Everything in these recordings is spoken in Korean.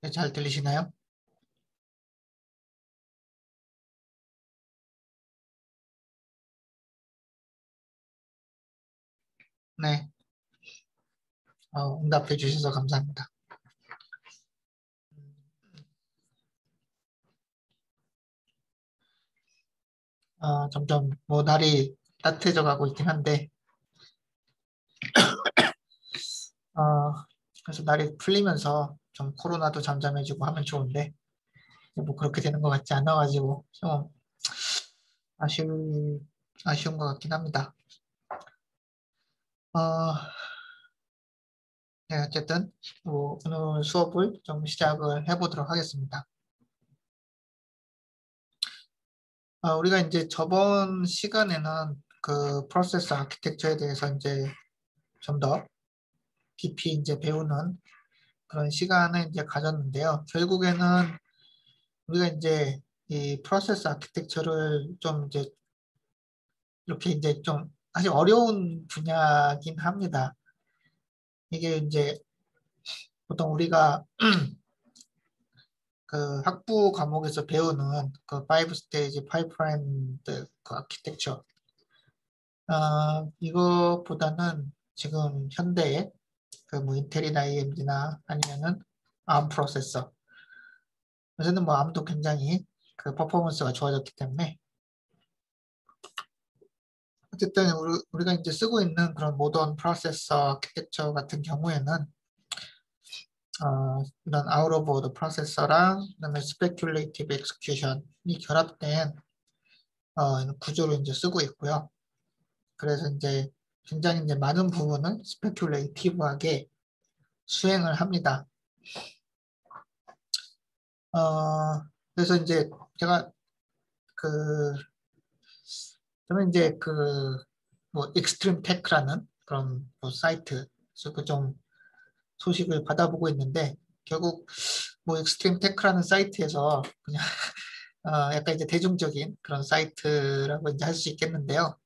네, 잘 들리시나요? 네, 응답해 주셔서 감사합니다. 점점 뭐 날이 따뜻해져 가고 있긴 한데, 어, 그래서 날이 풀리면서 좀 코로나도 잠잠해지고 하면 좋은데, 뭐 그렇게 되는 것 같지 않아가지고 좀 아쉬운, 아쉬운 것 같긴 합니다. 어, 네, 어쨌든 뭐 오늘 수업을 좀 시작을 해보도록 하겠습니다. 우리가 이제 저번 시간에는 그 프로세스 아키텍처에 대해서 이제 좀 더 깊이 이제 배우는 그런 시간을 이제 가졌는데요. 결국에는 우리가 이제 이 프로세스 아키텍처를 좀 이제 이렇게 이제 좀 사실 어려운 분야긴 합니다. 이게 이제 보통 우리가 그 학부 과목에서 배우는 그 5 스테이지 파이프라인 그 아키텍처 이거보다는 지금 현대의 그 뭐 인텔이나 AMD나 아니면은 ARM 프로세서 요새는 뭐 ARM도 굉장히 그 퍼포먼스가 좋아졌기 때문에 어쨌든 우리가 이제 쓰고 있는 그런 모던 프로세서 아키텍처 같은 경우에는 이런 아웃 오브 오더 프로세서랑 그다음에 스페큘레이티브 엑스큐션이 결합된 구조를 이제 쓰고 있고요. 그래서 이제 굉장히 이제 많은 부분을 스페큘레이티브하게 수행을 합니다. 그래서 이제 제가 그 저는 이제 그 뭐 익스트림 테크라는 그런 뭐 사이트에서 그 좀 소식을 받아보고 있는데 결국 뭐 익스트림 테크라는 사이트에서 그냥 약간 이제 대중적인 그런 사이트라고 이제 할 수 있겠는데요.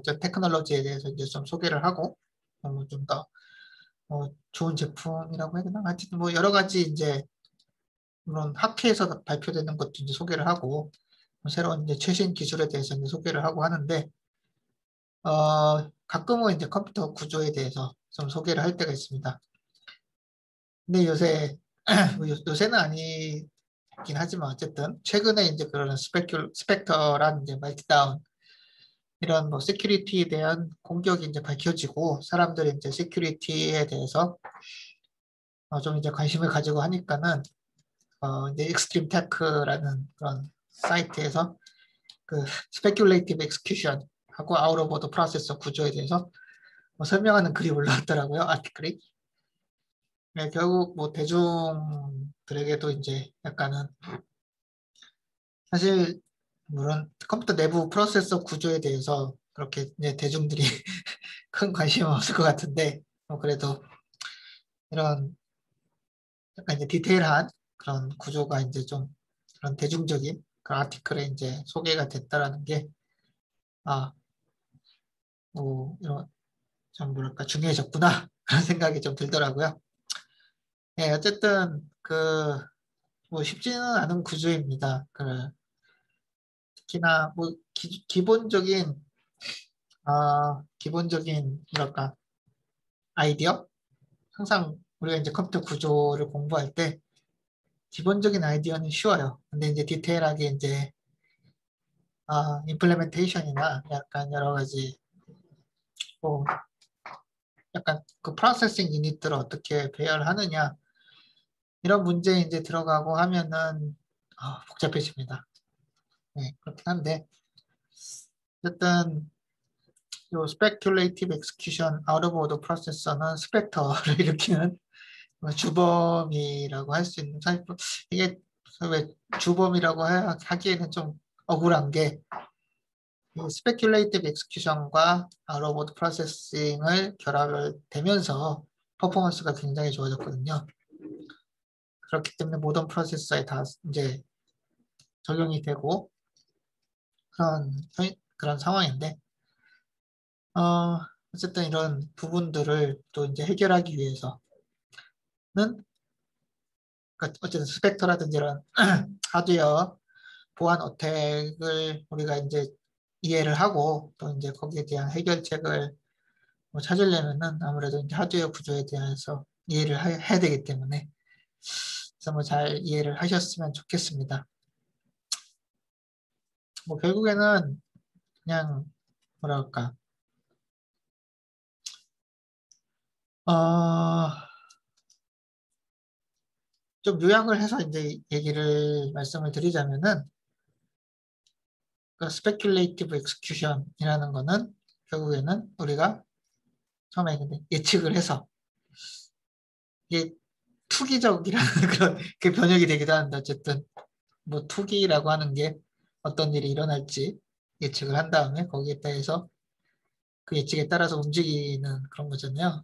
저 테크놀로지에 대해서 이제 좀 소개를 하고 좀더 좋은 제품이라고 해야 되나? 하여튼 뭐 여러 가지 이제 물론 학회에서 발표되는 것도 이제 소개를 하고 뭐 새로운 이제 최신 기술에 대해서 이제 소개를 하고 하는데 가끔은 이제 컴퓨터 구조에 대해서 좀 소개를 할 때가 있습니다. 근데 요새 뭐 요새는 아니긴 하지만 어쨌든 최근에 이제 그런 스펙터란 이제 말티다운 이런 뭐 세큐리티에 대한 공격이 이제 밝혀지고 사람들이 이제 세큐리티에 대해서 좀 이제 관심을 가지고 하니까는 이제 익스트림 테크라는 그런 사이트에서 그 스페큘레이티브 엑스큐션 하고 아웃 오브 더 프로세서 구조에 대해서 뭐 설명하는 글이 올라왔더라고요. 아티클이. 네, 결국 뭐 대중들에게도 이제 약간은 사실 물론 컴퓨터 내부 프로세서 구조에 대해서 그렇게 이제 대중들이 큰 관심은 없을 것 같은데 그래도 이런 약간 이제 디테일한 그런 구조가 이제 좀 그런 대중적인 그런 아티클에 이제 소개가 됐다라는 게 뭐 이런 좀 뭐랄까 중요해졌구나 그런 생각이 좀 들더라고요. 네, 어쨌든 그 뭐 쉽지는 않은 구조입니다. 특히나 뭐 기본적인 뭐랄까 아이디어 항상 우리가 이제 컴퓨터 구조를 공부할 때 기본적인 아이디어는 쉬워요. 근데 이제 디테일하게 이제 임플레멘테이션이나 약간 여러 가지 뭐 약간 그 프로세싱 유닛들을 어떻게 배열하느냐 이런 문제에 이제 들어가고 하면은 복잡해집니다. 네, 그렇긴 한데 어쨌든 요 스페큘레이티브 엑스큐션 아웃 오브 오더 프로세서는 스펙터를 일으키는 주범이라고 할 수 있는 사실 이게 왜 주범이라고 하기에는 좀 억울한 게 스페큘레이티브 엑스큐션과 아웃 오브 오더 프로세싱을 결합을 되면서 퍼포먼스가 굉장히 좋아졌거든요. 그렇기 때문에 모던 프로세서에 다 이제 적용이 되고 그런 상황인데 어쨌든 이런 부분들을 또 이제 해결하기 위해서는 그러니까 어쨌든 스펙터라든지 이런 하드웨어 보안 어택을 우리가 이제 이해를 하고 또 이제 거기에 대한 해결책을 뭐 찾으려면은 아무래도 이제 하드웨어 구조에 대해서 이해를 해야 되기 때문에 그래서 뭐 잘 이해를 하셨으면 좋겠습니다. 뭐 결국에는 그냥 뭐랄까 어, 좀 요약을 해서 이제 얘기를 말씀을 드리자면은 그 speculative execution이라는 거는 결국에는 우리가 처음에 근데 예측을 해서 이게 투기적이라는 그런 그 번역이 되기도 하는데 어쨌든 뭐 투기라고 하는 게 어떤 일이 일어날지 예측을 한 다음에 거기에 대해서 그 예측에 따라서 움직이는 그런 거잖아요.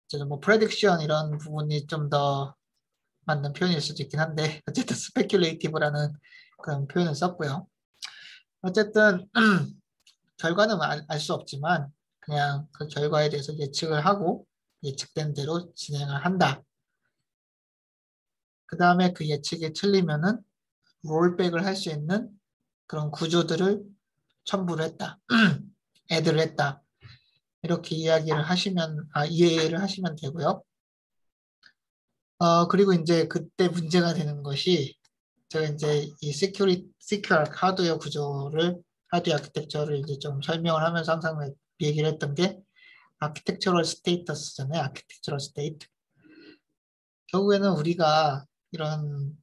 어쨌든 뭐 프레딕션 이런 부분이 좀 더 맞는 표현일 수도 있긴 한데 어쨌든 스페큘레이티브라는 그런 표현을 썼고요. 어쨌든 결과는 알 수 없지만 그냥 그 결과에 대해서 예측을 하고 예측된 대로 진행을 한다. 그 다음에 그 예측이 틀리면은 롤백을 할 수 있는 그런 구조들을 첨부를 했다. 애드를 했다. 이렇게 이해를 하시면 되고요. 그리고 이제 그때 문제가 되는 것이 제가 이제 이 시큐어 하드웨어 구조를 하드웨어 아키텍처를 이제 좀 설명을 하면서 항상 얘기를 했던 게 아키텍처럴 스테이터스잖아요. 아키텍처럴 스테이트. 결국에는 우리가 이런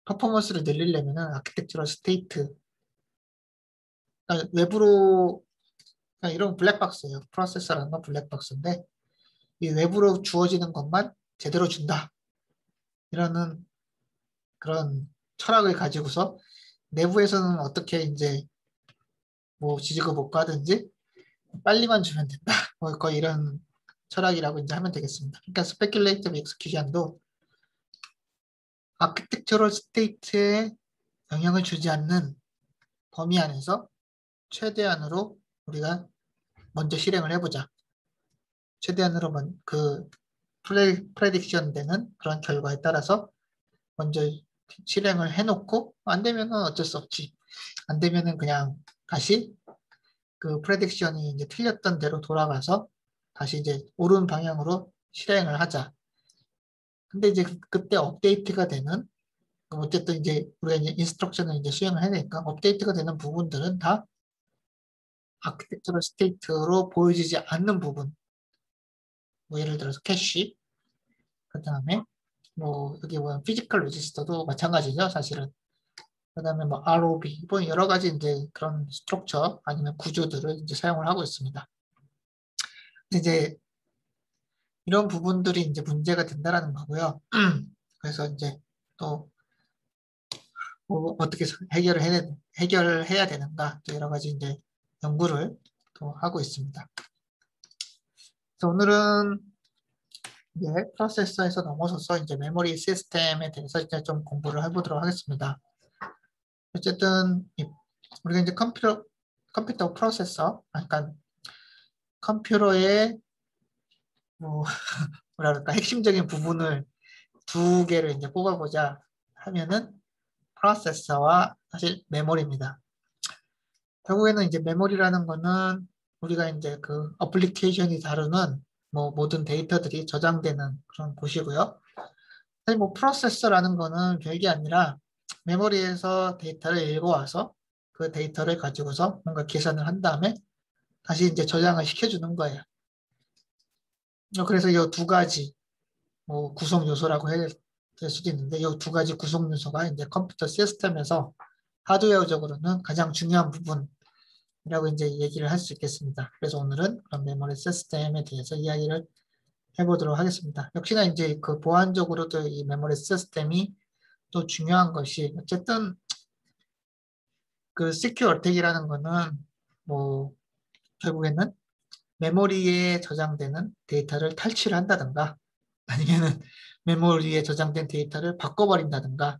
퍼포먼스를 늘리려면은 아키텍처럴 스테이트 그러니까 외부로 그냥 이런 블랙박스예요. 프로세서라는 건 블랙박스인데 이 외부로 주어지는 것만 제대로 준다. 이러는 그런 철학을 가지고서 내부에서는 어떻게 이제 뭐 지지고 볶아든지 빨리만 주면 된다. 뭐 거의 이런 철학이라고 이제 하면 되겠습니다. 그러니까 스페큘레이티브 엑스큐션도 아키텍처럴 스테이트에 영향을 주지 않는 범위 안에서 최대한으로 우리가 먼저 실행을 해보자. 최대한으로 그 프레딕션 되는 그런 결과에 따라서 먼저 실행을 해놓고 안 되면은 어쩔 수 없지. 안 되면은 그냥 다시 그 프레딕션이 이제 틀렸던 대로 돌아가서 다시 이제 옳은 방향으로 실행을 하자. 근데 이제 그때 업데이트가 되는 어쨌든 이제 우리가 이제 인스트럭션을 이제 수행을 해야 되니까 업데이트가 되는 부분들은 다 아키텍처럴 스테이트로 보여지지 않는 부분. 뭐 예를 들어서 캐시, 그 다음에 뭐 여기 보면 피지컬 레지스터도 마찬가지죠, 사실은. 그 다음에 뭐 ROB, 뭐 여러 가지 이제 그런 스트럭처 아니면 구조들을 이제 사용을 하고 있습니다. 근데 이제 이런 부분들이 이제 문제가 된다라는 거고요. 그래서 이제 또 뭐 어떻게 해결을 해야 되는가 또 여러 가지 이제 연구를 또 하고 있습니다. 그래서 오늘은 이제 프로세서에서 넘어서서 이제 메모리 시스템에 대해서 이제 좀 공부를 해보도록 하겠습니다. 어쨌든 우리가 이제 컴퓨터 프로세서, 그러니까 컴퓨터의 뭐 뭐라 그럴까 핵심적인 부분을 두 개를 이제 뽑아보자 하면은 프로세서와 사실 메모리입니다. 결국에는 이제 메모리라는 거는 우리가 이제 그 어플리케이션이 다루는 뭐 모든 데이터들이 저장되는 그런 곳이고요. 사실 뭐 프로세서라는 거는 별게 아니라 메모리에서 데이터를 읽어와서 그 데이터를 가지고서 뭔가 계산을 한 다음에 다시 이제 저장을 시켜주는 거예요. 그래서 이 두 가지 뭐 구성 요소라고 해야 될 수도 있는데 이 두 가지 구성 요소가 이제 컴퓨터 시스템에서 하드웨어적으로는 가장 중요한 부분이라고 이제 얘기를 할 수 있겠습니다. 그래서 오늘은 그런 메모리 시스템에 대해서 이야기를 해보도록 하겠습니다. 역시나 이제 그 보안적으로도 이 메모리 시스템이 또 중요한 것이 어쨌든 그 시큐어 어택이라는 거는 뭐 결국에는 메모리에 저장되는 데이터를 탈취를 한다든가 아니면은 메모리에 저장된 데이터를 바꿔버린다든가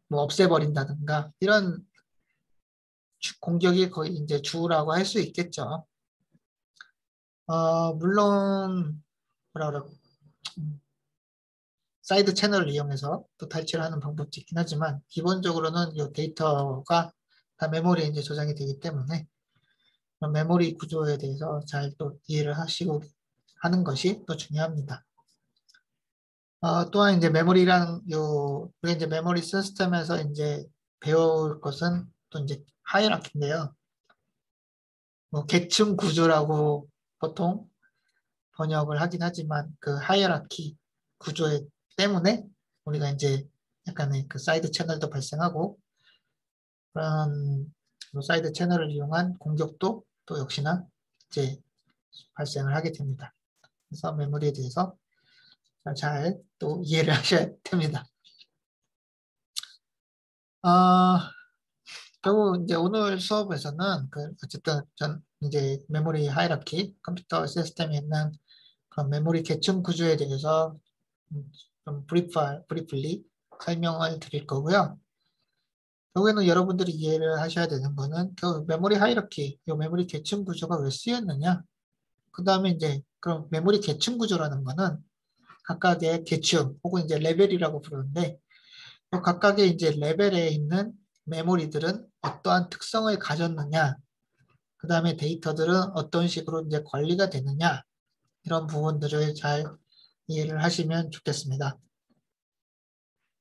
뭐 없애버린다든가 이런 공격이 거의 이제 주라고 할 수 있겠죠. 물론 뭐라 그래 사이드 채널을 이용해서 또 탈취를 하는 방법도 있긴 하지만 기본적으로는 이 데이터가 다 메모리에 이제 저장이 되기 때문에 그런 메모리 구조에 대해서 잘 또 이해를 하시고 하는 것이 또 중요합니다. 또한 이제 메모리랑 우리가 이제 메모리 시스템에서 이제 배울 것은 또 이제 하이라키인데요. 뭐 계층 구조라고 보통 번역을 하긴 하지만 그 하이라키 구조에 때문에 우리가 이제 약간의 그 사이드 채널도 발생하고 그런 사이드 채널을 이용한 공격도 또 역시나 이제 발생을 하게 됩니다. 그래서 메모리에 대해서 잘 또 이해를 하셔야 됩니다. 결국 이제 오늘 수업에서는 그 어쨌든 전 이제 메모리 하이라키 컴퓨터 시스템에 있는 그런 메모리 계층 구조에 대해서 좀 브리플리 설명을 드릴 거고요. 결국에는 여러분들이 이해를 하셔야 되는 거는 그 메모리 하이라키, 이 메모리 계층 구조가 왜 쓰였느냐? 그 다음에 이제 그럼 메모리 계층 구조라는 거는 각각의 계층 혹은 이제 레벨이라고 부르는데 각각의 이제 레벨에 있는 메모리들은 어떠한 특성을 가졌느냐, 그 다음에 데이터들은 어떤 식으로 이제 관리가 되느냐, 이런 부분들을 잘 이해를 하시면 좋겠습니다.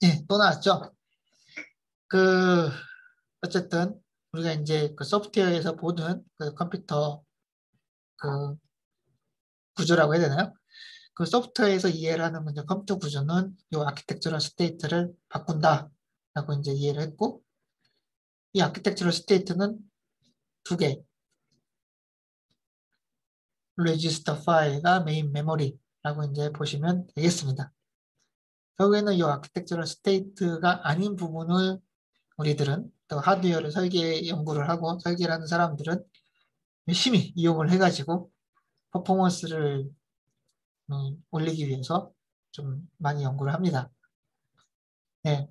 예, 또 나왔죠? 그, 어쨌든, 우리가 이제 그 소프트웨어에서 보는 그 컴퓨터 그 구조라고 해야 되나요? 그 소프트웨어에서 이해를 하는 이제 컴퓨터 구조는 이 아키텍처럴 스테이트를 바꾼다 라고 이제 이해를 했고, 이 아키텍처럴 스테이트는 두 개, 레지스터 파일과 메인 메모리라고 이제 보시면 되겠습니다. 결국에는 이 아키텍처럴 스테이트가 아닌 부분을 우리들은 또 하드웨어를 설계 연구를 하고 설계를 하는 사람들은 열심히 이용을 해가지고 퍼포먼스를 올리기 위해서 좀 많이 연구를 합니다. 네.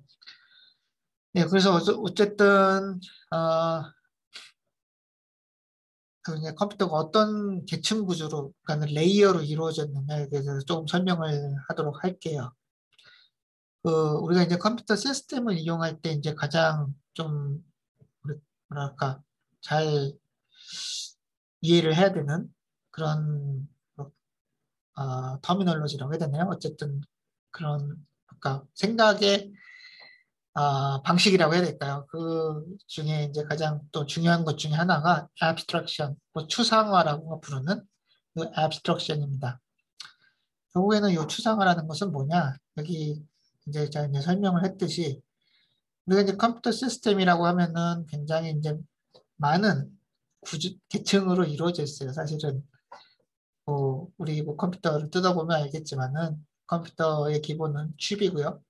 네, 그래서 어쨌든 그 이제 컴퓨터가 어떤 계층 구조로, 그러니까 레이어로 이루어졌느냐에 대해서 조금 설명을 하도록 할게요. 우리가 이제 컴퓨터 시스템을 이용할 때 이제 가장 좀 뭐랄까 잘 이해를 해야 되는 그런 터미널로지라고 해야 되나요? 어쨌든 그런 아까 생각의 방식이라고 해야 될까요? 그 중에 이제 가장 또 중요한 것 중에 하나가 abstraction, 뭐 추상화라고 부르는 그 abstraction입니다. 결국에는 이 추상화라는 것은 뭐냐? 여기 이제 제가 이제 설명을 했듯이 우리가 이제 컴퓨터 시스템이라고 하면은 굉장히 이제 많은 계층으로 이루어져 있어요. 사실은 우리 뭐 컴퓨터를 뜯어보면 알겠지만은 컴퓨터의 기본은 칩이고요.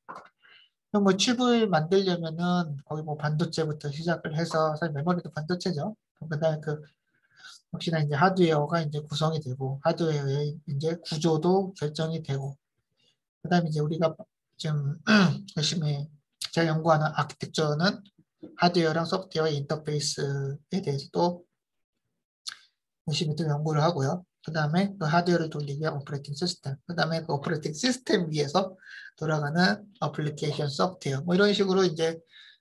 그럼 뭐 칩을 만들려면은 거기 뭐 반도체부터 시작을 해서 사실 메모리도 반도체죠. 그다음에 그 역시나 이제 하드웨어가 이제 구성이 되고 하드웨어의 이제 구조도 결정이 되고 그다음에 이제 우리가 지금 열심히 제가 연구하는 아키텍처는 하드웨어랑 소프트웨어 인터페이스에 대해서도 열심히 또 연구를 하고요. 그 다음에 그 하드웨어를 돌리기 위한 오퍼레이팅 시스템, 그 다음에 그 오퍼레이팅 시스템 위에서 돌아가는 어플리케이션 소프트웨어, 뭐 이런 식으로 이제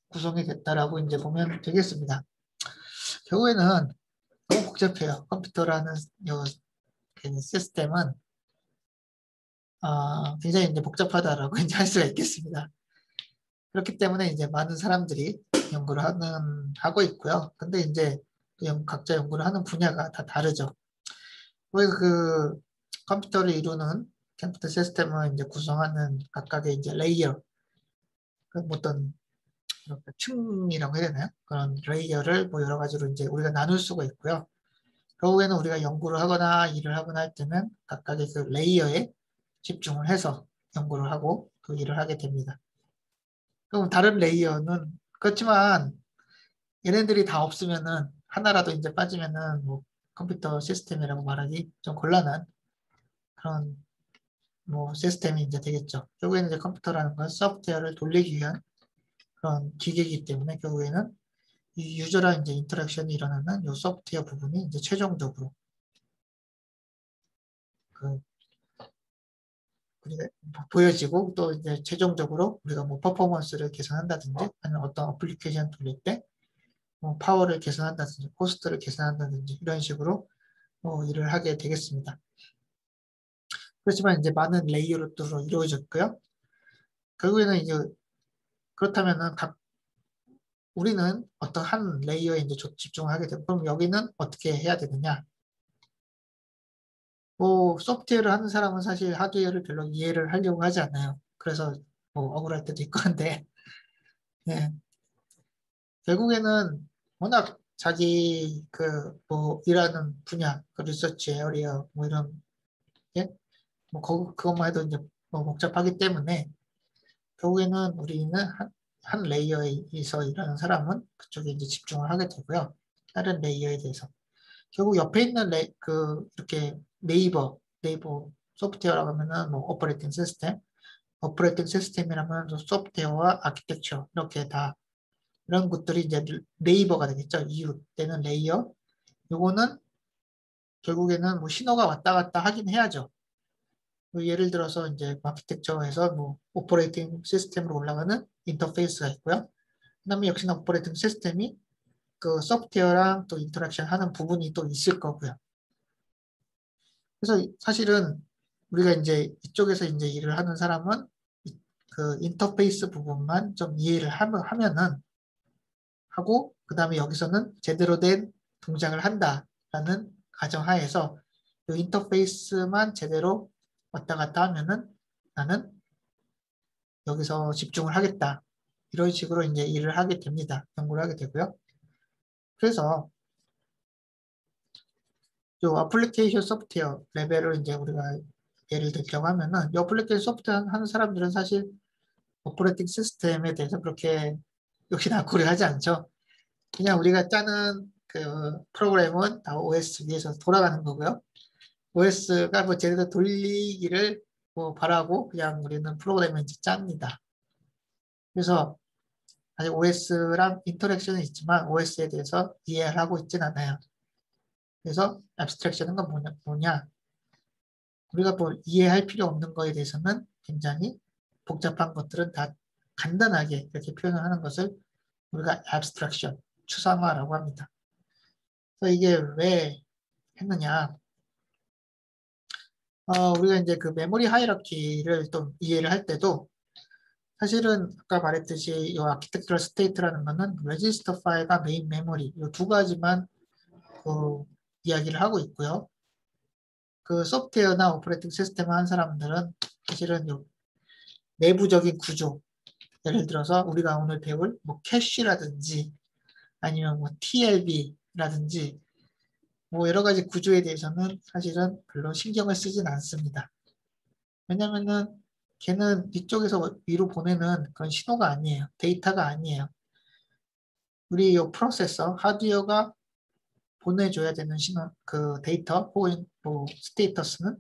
구성이 됐다라고 이제 보면 되겠습니다. 결국에는 너무 복잡해요. 컴퓨터라는 이 시스템은 굉장히 이제 복잡하다라고 이제 할 수가 있겠습니다. 그렇기 때문에 이제 많은 사람들이 연구를 하고 있고요. 근데 이제 각자 연구를 하는 분야가 다 다르죠. 그래서 그 컴퓨터를 이루는 컴퓨터 시스템을 이제 구성하는 각각의 이제 레이어, 그 어떤 층이라고 해야 되나요? 그런 레이어를 뭐 여러 가지로 이제 우리가 나눌 수가 있고요. 결국에는 우리가 연구를 하거나 일을 하거나 할 때는 각각의 그 레이어에 집중을 해서 연구를 하고 그 일을 하게 됩니다. 그럼 다른 레이어는 그렇지만 얘네들이 다 없으면은 하나라도 이제 빠지면은 뭐 컴퓨터 시스템이라고 말하기 좀 곤란한 그런 뭐 시스템이 이제 되겠죠. 결국에는 이제 컴퓨터라는 건 소프트웨어를 돌리기 위한 그런 기계이기 때문에 결국에는 이 유저랑 이제 인터랙션이 일어나는 이 소프트웨어 부분이 이제 최종적으로 그 우리가 보여지고 또 이제 최종적으로 우리가 뭐 퍼포먼스를 개선한다든지 아니면 어떤 어플리케이션 돌릴 때 뭐 파워를 개선한다든지 코스트를 개선한다든지 이런 식으로 일을 하게 되겠습니다. 그렇지만 이제 많은 레이어로 이루어졌고요. 결국에는 이제 그렇다면은 우리는 어떤 한 레이어에 이제 집중을 하게 되고 그럼 여기는 어떻게 해야 되느냐? 뭐 소프트웨어를 하는 사람은 사실 하드웨어를 별로 이해를 하려고 하지 않아요. 그래서 뭐 억울할 때도 있고 한데 예. 결국에는 워낙 자기 그 뭐 일하는 분야, 그 리서치 에어리어 뭐 이런 게 뭐 그것만 해도 이제 뭐 복잡하기 때문에 결국에는 우리는 한 레이어에서 일하는 사람은 그쪽에 이제 집중을 하게 되고요. 다른 레이어에 대해서. 결국 옆에 있는 이렇게 네이버 소프트웨어라고 하면은 뭐 오퍼레이팅 시스템이라면 소프트웨어와 아키텍처 이렇게 다 이런 것들이 이제 네이버가 되겠죠. 이웃 때는 레이어. 요거는 결국에는 뭐 신호가 왔다 갔다 하긴 해야죠. 뭐 예를 들어서 이제 아키텍처에서 뭐 오퍼레이팅 시스템으로 올라가는 인터페이스가 있고요. 그다음에 역시나 오퍼레이팅 시스템이 그 소프트웨어랑 또 인터랙션 하는 부분이 또 있을 거고요. 그래서 사실은 우리가 이제 이쪽에서 이제 일을 하는 사람은 그 인터페이스 부분만 좀 이해를 하면은 하고 그다음에 여기서는 제대로 된 동작을 한다라는 가정하에서 이 인터페이스만 제대로 왔다 갔다 하면은 나는 여기서 집중을 하겠다. 이런 식으로 이제 일을 하게 됩니다. 연구를 하게 되고요. 그래서 이 어플리케이션 소프트웨어 레벨을 이제 우리가 예를 들자고 하면은 이 어플리케이션 소프트웨어 하는 사람들은 사실 오퍼레이팅 시스템에 대해서 그렇게 역시나 고려하지 않죠. 그냥 우리가 짜는 그 프로그램은 다 OS 위에서 돌아가는 거고요. OS가 뭐 제대로 돌리기를 뭐 바라고 그냥 우리는 프로그램을 이제 짭니다. 그래서 아직 OS랑 인터랙션은 있지만 OS에 대해서 이해를 하고 있진 않아요. 그래서 abstraction은 뭐냐? 우리가 뭐 이해할 필요 없는 거에 대해서는 굉장히 복잡한 것들은 다 간단하게 이렇게 표현을 하는 것을 우리가 abstraction, 추상화라고 합니다. 그래서 이게 왜 했느냐? 우리가 이제 그 메모리 하이라키를 또 이해를 할 때도 사실은 아까 말했듯이 이 아키텍처럴 스테이트라는 거는 레지스터 파일과 메인 메모리 이 두 가지만 그 이야기를 하고 있고요. 그 소프트웨어나 오퍼레이팅 시스템을 한 사람들은 사실은 요 내부적인 구조 예를 들어서 우리가 오늘 배울 뭐 캐시라든지 아니면 뭐 TLB라든지 뭐 여러 가지 구조에 대해서는 사실은 별로 신경을 쓰진 않습니다. 왜냐면은 걔는 이쪽에서 위로 보내는 그런 신호가 아니에요. 데이터가 아니에요. 우리 이 프로세서 하드웨어가 보내줘야 되는 신호, 그 데이터 혹은 뭐 스테이터스는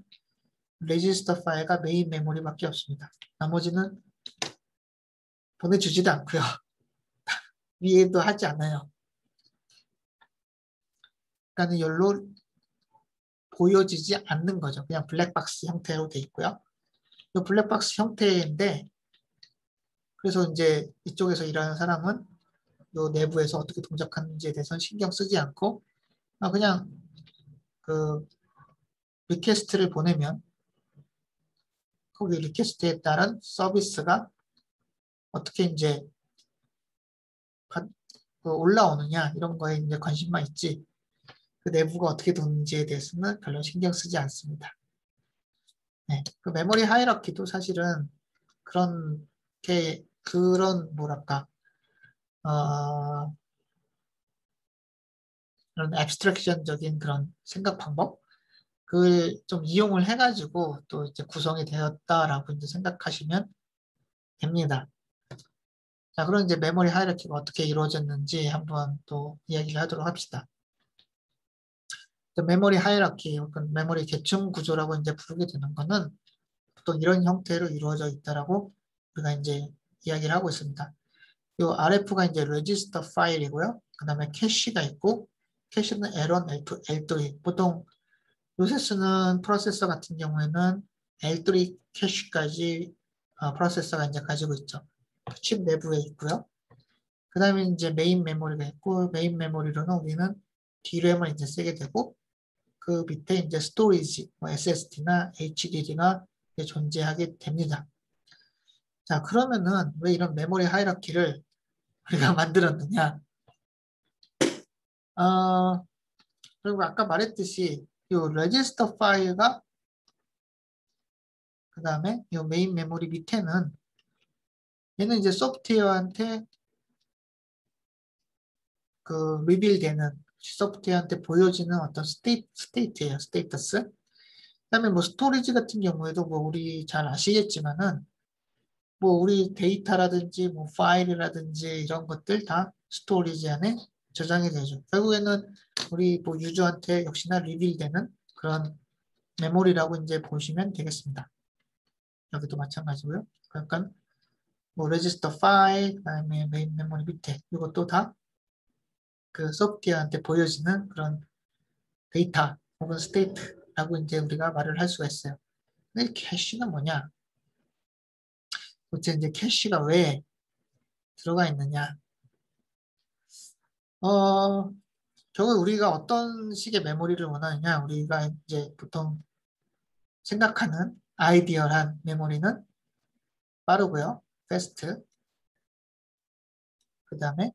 레지스터 파일과 메인 메모리밖에 없습니다. 나머지는 보내주지도 않고요. 이해도 하지 않아요. 그러니까 열로 보여지지 않는 거죠. 그냥 블랙박스 형태로 돼 있고요. 이 블랙박스 형태인데 그래서 이제 이쪽에서 일하는 사람은 이 내부에서 어떻게 동작하는지에 대해서는 신경 쓰지 않고 그냥 그 리퀘스트를 보내면 거기 리퀘스트에 따른 서비스가 어떻게 이제 올라오느냐 이런 거에 이제 관심만 있지 그 내부가 어떻게 도는지에 대해서는 별로 신경 쓰지 않습니다. 네, 그 메모리 하이라키도 사실은 그런 뭐랄까 그런 앱스트랙션적인 그런 생각 방법 그걸 좀 이용을 해가지고 또 이제 구성이 되었다라고 이제 생각하시면 됩니다. 자, 그럼 이제 메모리 하이라키가 어떻게 이루어졌는지 한번 또 이야기를 하도록 합시다. 메모리 하이라키 혹은 메모리 계층 구조라고 이제 부르게 되는 거는 보통 이런 형태로 이루어져 있다라고 우리가 이제 이야기를 하고 있습니다. 이 RF가 이제 레지스터 파일이고요. 그 다음에 캐시가 있고 캐시는 L1, L2, L3 보통 요새 쓰는 프로세서 같은 경우에는 L3 캐시까지 프로세서가 이제 가지고 있죠. 칩 내부에 있고요. 그 다음에 이제 메인 메모리가 있고, 메인 메모리로는 우리는 DRAM을 이제 쓰게 되고, 그 밑에 이제 스토리지, 뭐 SSD나 HDD가 존재하게 됩니다. 자, 그러면은 왜 이런 메모리 하이라키를 우리가 만들었느냐? 그리고 아까 말했듯이 이 레지스터 파일과 그 다음에 이 메인 메모리 밑에는 얘는 이제 소프트웨어한테 그 리빌되는 소프트웨어한테 보여지는 어떤 스테이트예요. 스테이터스. 그다음에 뭐 스토리지 같은 경우에도 뭐 우리 잘 아시겠지만은 뭐 우리 데이터라든지 뭐 파일이라든지 이런 것들 다 스토리지 안에 저장이 되죠. 결국에는 우리 뭐 유저한테 역시나 리빌되는 그런 메모리라고 이제 보시면 되겠습니다. 여기도 마찬가지고요. 그러니까 뭐 레지스터 파일, 그다음에 메인 메모리 밑에 이것도 다 그 소프트웨어한테 보여지는 그런 데이터 혹은 스테이트라고 이제 우리가 말을 할 수가 있어요. 근데 캐시는 뭐냐? 도대체 이제 캐시가 왜 들어가 있느냐? 결국 우리가 어떤 식의 메모리를 원하느냐? 우리가 이제 보통 생각하는 아이디얼한 메모리는 빠르고요. 패스트. 그 다음에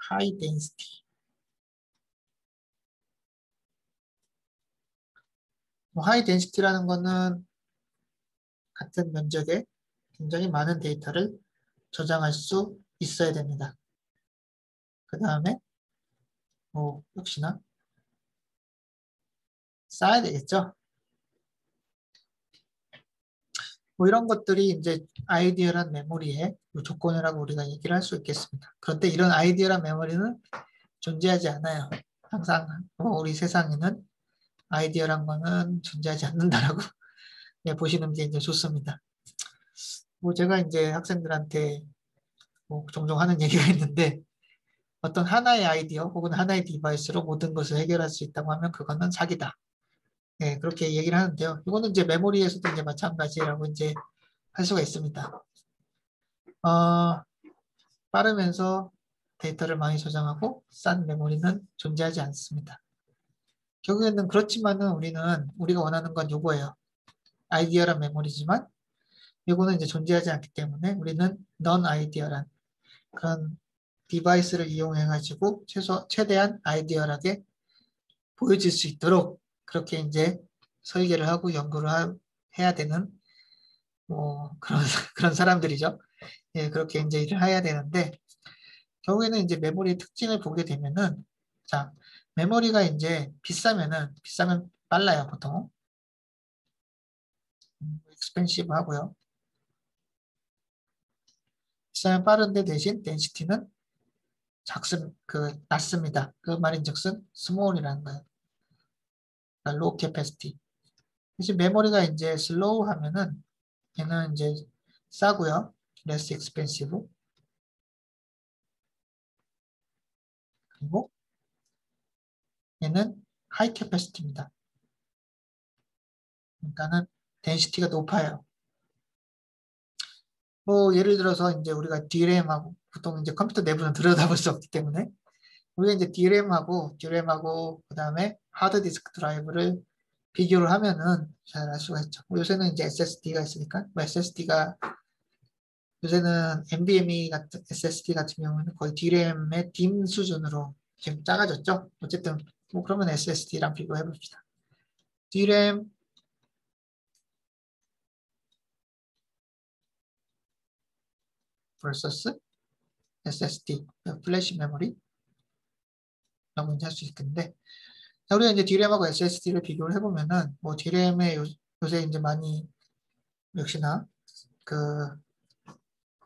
하이 덴시티. 뭐 하이 덴시티라는 거는 같은 면적에 굉장히 많은 데이터를 저장할 수 있어야 됩니다. 그 다음에 뭐 역시나 쌓아야 되겠죠. 뭐 이런 것들이 이제 아이디얼한 메모리의 조건이라고 우리가 얘기를 할 수 있겠습니다. 그런데 이런 아이디얼한 메모리는 존재하지 않아요. 항상 우리 세상에는 아이디어란 거는 존재하지 않는다라고 네, 보시는 게 이제 좋습니다. 뭐 제가 이제 학생들한테 뭐 종종 하는 얘기가 있는데 어떤 하나의 아이디어 혹은 하나의 디바이스로 모든 것을 해결할 수 있다고 하면 그거는 사기다. 네, 그렇게 얘기를 하는데요. 이거는 이제 메모리에서도 이제 마찬가지라고 이제 할 수가 있습니다. 빠르면서 데이터를 많이 저장하고 싼 메모리는 존재하지 않습니다. 결국에는 그렇지만은 우리가 원하는 건 요거예요. 아이디어란 메모리지만 이거는 이제 존재하지 않기 때문에 우리는 non 아이디어란 그런 디바이스를 이용해 가지고 최대한 아이디어하게 보여질 수 있도록 그렇게 이제 설계를 하고 연구를 해야 되는 뭐 그런 그런 사람들이죠. 예, 그렇게 이제 일을 해야 되는데 결국에는 이제 메모리의 특징을 보게 되면은 자 메모리가 이제 비싸면 빨라요 보통 익스펜시브 하고요. 비싸면 빠른데 대신 덴시티는 낮습니다. 그 말인즉슨 스몰이라는 거예요. 그러니까 low capacity. 대신 메모리가 이제 슬로우 하면은 얘는 이제 싸고요. less expensive. 그리고 얘는 high capacity입니다. 그러니까는 density가 높아요. 뭐 예를 들어서 이제 우리가 DRAM하고 보통 이제 컴퓨터 내부는 들여다볼 수 없기 때문에 우리가 이제 DRAM하고 그다음에 하드디스크 드라이브를 비교를 하면은 잘 알 수가 있죠. 요새는 이제 SSD가 있으니까 뭐 SSD가 요새는 NVMe 같은 SSD 같은 경우는 거의 DRAM의 DIMM 수준으로 지금 작아졌죠. 어쨌든 뭐 그러면 SSD랑 비교해 봅시다. DRAM vs SSD 플래시 메모리라고 이제 할 수 있겠는데 자, 우리가 이제 DRAM하고 SSD를 비교를 해보면은 뭐 DRAM에 요새 이제 많이 역시나 그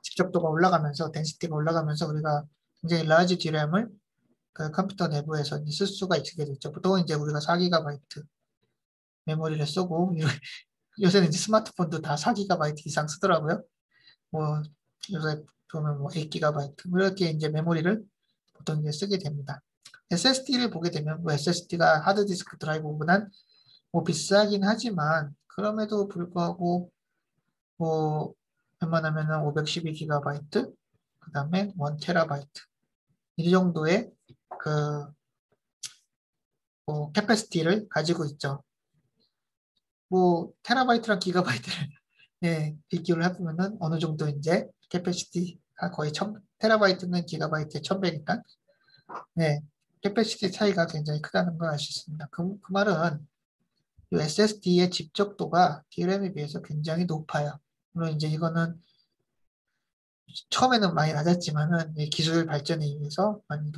직접도가 올라가면서 덴시티가 올라가면서 우리가 굉장히 라지 DRAM을 그 컴퓨터 내부에서 이제 쓸 수가 있게 됐죠. 보통 이제 우리가 4GB 메모리를 쓰고 요새는 이제 스마트폰도 다 4GB 이상 쓰더라고요. 뭐 요새 보면 뭐 8GB 이렇게 이제 메모리를 보통 이제 쓰게 됩니다. SSD를 보게 되면 뭐 SSD가 하드디스크 드라이브보다는 뭐 비싸긴 하지만 그럼에도 불구하고 뭐 웬만하면은 512GB 그 다음에 1TB 이 정도의 그 캐패시티를 가지고 있죠. 뭐 테라바이트랑 기가바이트를 예, 비교를 해보면은 어느 정도 이제 캐패시티가 거의 1000 테라바이트는 기가바이트의 1000배니까 네, 캐패시티 차이가 굉장히 크다는 걸 알 수 있습니다. 그 말은 이 SSD의 집적도가 DRAM에 비해서 굉장히 높아요. 물론 이제 이거는 처음에는 많이 낮았지만은 이 기술 발전에 의해서 많이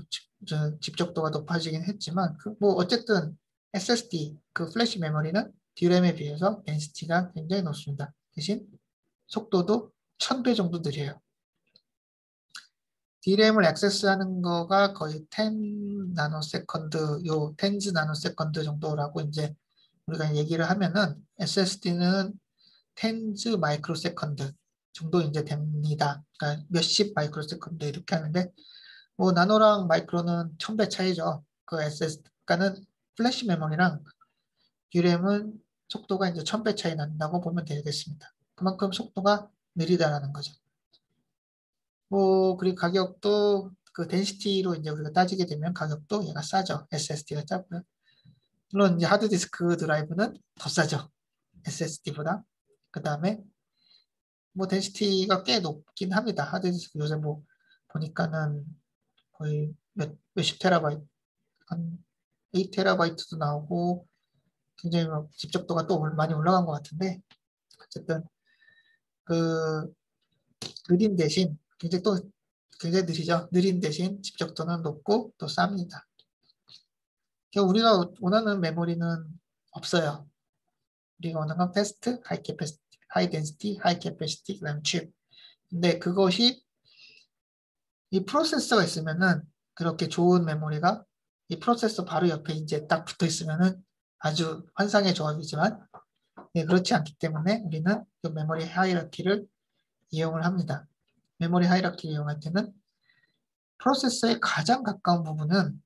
집적도가 높아지긴 했지만 뭐 어쨌든 SSD 그 플래시 메모리는 DRAM에 비해서 덴시티가 굉장히 높습니다. 대신 속도도 1000배 정도 느려요. DRAM을 액세스하는 거가 거의 10 나노세컨드, 요 10 나노세컨드 정도라고 이제 우리가 얘기를 하면은 SSD는 10 마이크로세컨드 정도 이제 됩니다. 그러니까 몇십 마이크로세컨드 이렇게 하는데 뭐 나노랑 마이크로는 1000배 차이죠. 그 SS, 그러니까는 플래시 메모리랑 DRAM은 속도가 이제 1000배 차이 난다고 보면 되겠습니다. 그만큼 속도가 느리다라는 거죠. 뭐 그리고 가격도 그 덴시티로 이제 우리가 따지게 되면 가격도 얘가 싸죠. SSD가 싸고요. 물론 이제 하드디스크 드라이브는 더 싸죠. SSD보다. 그 다음에 뭐 덴시티가 꽤 높긴 합니다. 하드디스크 요새 뭐 보니까는 거의 몇십 테라바이트, 한 8테라바이트도 나오고 굉장히 막 집적도가 또 많이 올라간 것 같은데 어쨌든 그 느린 대신 굉장히 느리죠. 느린 대신 집적도는 높고 또 쌉니다. 우리가 원하는 메모리는 없어요. 우리가 원하는 건 패스트, 하이 캐패시티, 하이 덴시티, 하이 캐패시티, 그다음 칩. 근데 그것이 이 프로세서가 있으면은 그렇게 좋은 메모리가 이 프로세서 바로 옆에 이제 딱 붙어 있으면은 아주 환상의 조합이지만 네, 그렇지 않기 때문에 우리는 그 메모리 하이라키를 이용을 합니다. 메모리 하이라키를 이용할 때는 프로세서에 가장 가까운 부분은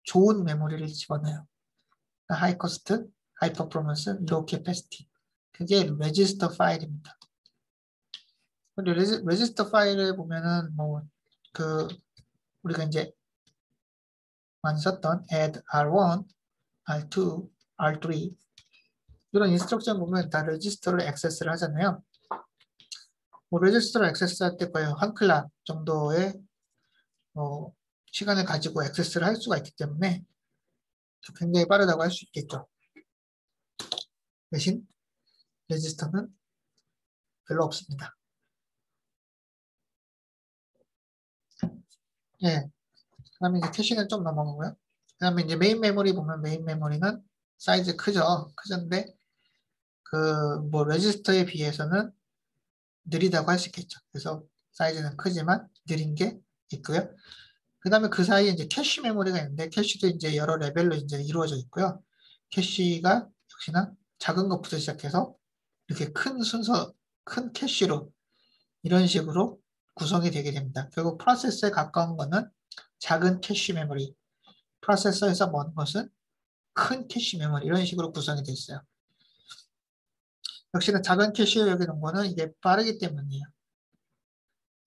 좋은 메모리를 집어넣어요. 하이 코스트, 하이 퍼포먼스, 로우 캐패시티. 그게 레지스터 파일입니다. 레지스터 파일을 보면은 뭐 그 우리가 이제 많이 썼던 add R1, R2, R3 이런 인스트럭션 보면 다 레지스터를 액세스를 하잖아요. 뭐 레지스터를 액세스할 때 거의 한 클락 정도의 시간을 가지고 액세스를 할 수가 있기 때문에 굉장히 빠르다고 할 수 있겠죠. 대신 레지스터는 별로 없습니다. 예. 그 다음에 이제 캐시는 좀 넘어가고요. 그 다음에 이제 메인 메모리 보면 메인 메모리는 사이즈 크죠. 크던데 그 뭐 레지스터에 비해서는 느리다고 할 수 있겠죠. 그래서 사이즈는 크지만 느린 게 있고요. 그 다음에 그 사이에 이제 캐시 메모리가 있는데 캐시도 이제 여러 레벨로 이제 이루어져 있고요. 캐시가 역시나 작은 것부터 시작해서 이렇게 큰 순서, 큰 캐시로 이런 식으로 구성이 되게 됩니다. 결국 프로세서에 가까운 거는 작은 캐시 메모리, 프로세서에서 먼 것은 큰 캐시 메모리 이런 식으로 구성이 되어 있어요. 역시나 작은 캐시를 여기 놓은 거는 이게 빠르기 때문이에요.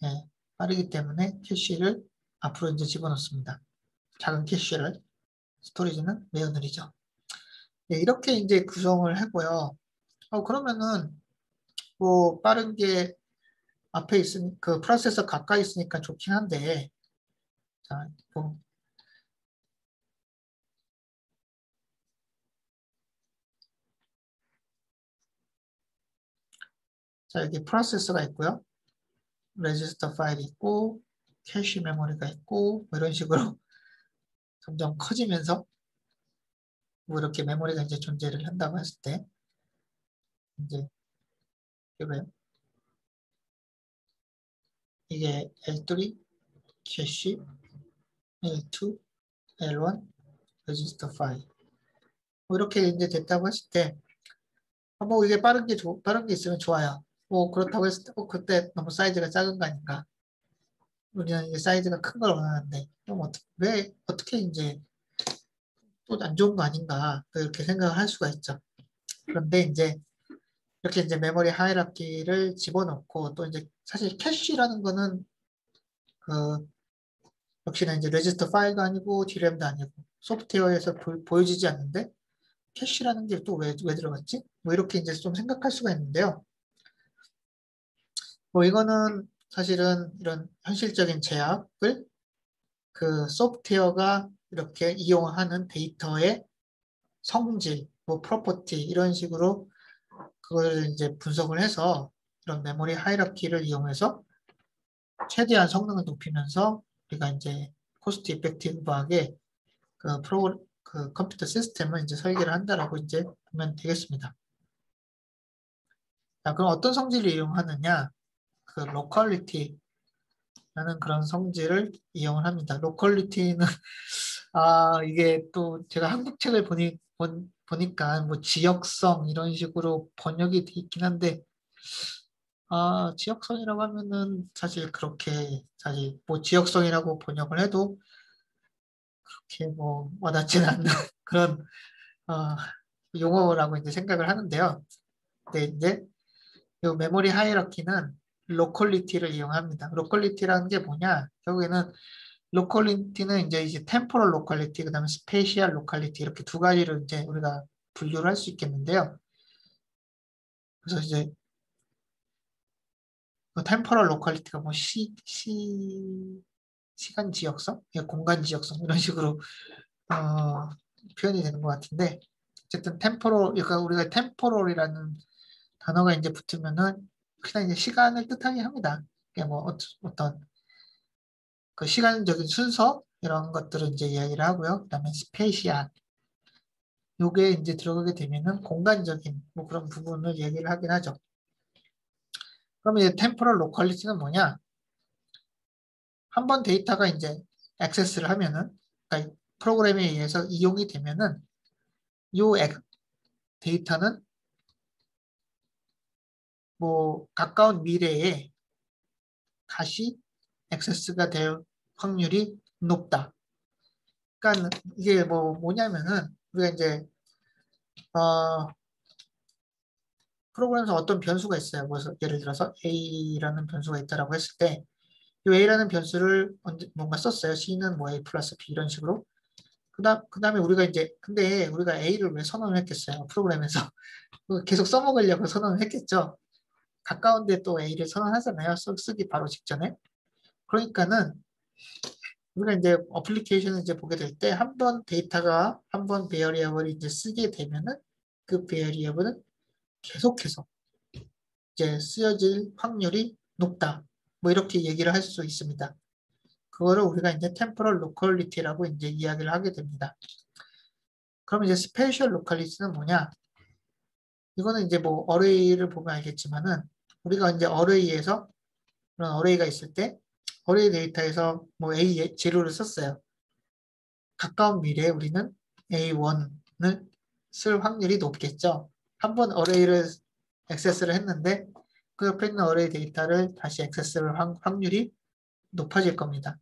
네, 빠르기 때문에 캐시를 앞으로 이제 집어넣습니다. 작은 캐시를 스토리지는 매우 느리죠. 네, 이렇게 이제 구성을 하고요. 그러면은 뭐 빠른 게 앞에 있으니 그 프로세서 가까이 있으니까 좋긴 한데 자, 뭐 자, 여기 프로세서가 있고요. 레지스터 파일이 있고 캐시 메모리가 있고 뭐 이런 식으로 점점 커지면서 뭐 이렇게 메모리가 이제 존재를 한다고 했을 때 이제 이게 L3 캐시 L2 L1 레지스터 파일 뭐 이렇게 이제 됐다고 했을 때 뭐 이게 빠른 게 있으면 좋아요. 뭐 그렇다고 했을 때 그때 너무 사이즈가 작은 거 아닌가? 우리는 이제 사이즈가 큰 걸 원하는데 왜 어떻게 이제 또 안 좋은 거 아닌가 또 이렇게 생각을 할 수가 있죠. 그런데 이제 이렇게 이제 메모리 하이라키를 집어넣고 또 이제 사실 캐시라는 거는 그 역시나 이제 레지스터 파일도 아니고 DRAM도 아니고 소프트웨어에서 보여지지 않는데 캐시라는 게 또 왜 들어갔지? 뭐 이렇게 이제 좀 생각할 수가 있는데요. 뭐 이거는 사실은 이런 현실적인 제약을 그 소프트웨어가 이렇게 이용하는 데이터의 성질, 뭐 프로퍼티 이런 식으로 그걸 이제 분석을 해서 이런 메모리 하이라키를 이용해서 최대한 성능을 높이면서 우리가 이제 코스트 이펙티브하게 그 컴퓨터 시스템을 이제 설계를 한다라고 이제 보면 되겠습니다. 자, 그럼 어떤 성질을 이용하느냐? 그 로컬리티라는 그런 성질을 이용을 합니다. 로컬리티는 이게 또 제가 한국 책을 보니까 뭐 지역성 이런 식으로 번역이 돼 있긴 한데 지역성이라고 하면은 사실 그렇게 사실 뭐 지역성이라고 번역을 해도 그렇게 뭐 와닿지는 않는 그런 어, 용어라고 이제 생각을 하는데요. 근데 이제 이 메모리 하이라키는 로컬리티를 이용합니다. 로컬리티라는 게 뭐냐? 결국에는 로컬리티는 이제 템포럴 로컬리티, 그다음에 스페이시얼 로컬리티 이렇게 두 가지로 이제 우리가 분류를 할 수 있겠는데요. 그래서 이제 템포럴 로컬리티가 뭐 시간 지역성, 공간 지역성 이런 식으로 표현이 되는 것 같은데 어쨌든 템포럴, 그러니까 우리가 템포럴이라는 단어가 이제 붙으면은 그냥 이제 시간을 뜻하게 합니다. 그게 뭐 어떤 그 시간적인 순서 이런 것들을 이제 이야기를 하고요. 그다음에 스페이시안 요게 이제 들어가게 되면은 공간적인 뭐 그런 부분을 얘기를 하긴 하죠. 그러면 이제 템포럴 로컬리티는 뭐냐? 한 번 데이터가 이제 액세스를 하면은 그러니까 프로그램에 의해서 이용이 되면은 요 데이터는 뭐 가까운 미래에 다시 액세스가 될 확률이 높다. 그러니까 이게 뭐냐면은 우리가 이제 어, 프로그램에서 어떤 변수가 있어요. 그래서 예를 들어서 A라는 변수가 있다라고 했을 때 이 A라는 변수를 뭔가 썼어요. C는 뭐 A 플러스 B 이런 식으로. 그다음에 우리가 이제 근데 우리가 A를 왜 선언을 했겠어요. 프로그램에서 계속 써먹으려고 선언을 했겠죠. 가까운데 또 A를 선언하잖아요. 쓰기 바로 직전에. 그러니까는 우리가 이제 어플리케이션을 이제 보게 될 때 한 번 데이터가 한 번 베어리어블을 이제 쓰게 되면은 그 베어리어블은 계속해서 이제 쓰여질 확률이 높다. 뭐 이렇게 얘기를 할 수 있습니다. 그거를 우리가 이제 템포럴 로컬리티라고 이제 이야기를 하게 됩니다. 그럼 이제 스페이셜 로컬리티는 뭐냐? 이거는 이제 뭐 어레이를 보면 알겠지만은 우리가 이제 어레이에서 그런 어레이가 있을 때 어레이 데이터에서 뭐 A 재료를 썼어요. 가까운 미래에 우리는 A1을 쓸 확률이 높겠죠. 한 번 어레이를 액세스를 했는데 그 옆에 있는 어레이 데이터를 다시 액세스를 확률이 높아질 겁니다.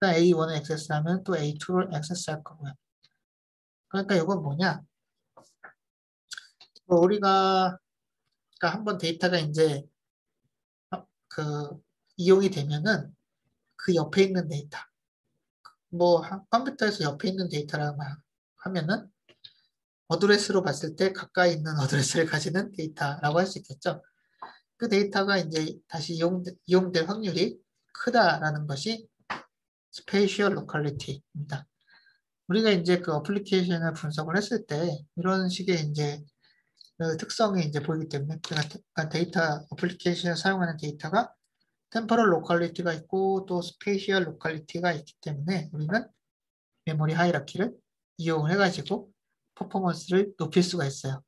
A1을 액세스하면 또 A2를 액세스할 거고요. 그러니까 이건 뭐냐? 우리가 그러니까 한번 데이터가 이제 그 이용이 되면은 그 옆에 있는 데이터, 뭐 컴퓨터에서 옆에 있는 데이터라고 하면은 어드레스로 봤을 때 가까이 있는 어드레스를 가지는 데이터라고 할 수 있겠죠. 그 데이터가 이제 다시 이용될 확률이 크다라는 것이 스페이셜 로컬리티입니다. 우리가 이제 그 어플리케이션을 분석을 했을 때 이런 식의 이제 그 특성이 이제 보이기 때문에 그러니까 데이터 어플리케이션을 사용하는 데이터가 템포럴 로컬리티가 있고 또 스페이셜 로컬리티가 있기 때문에 우리는 메모리 하이라키를 이용을 해가지고 퍼포먼스를 높일 수가 있어요.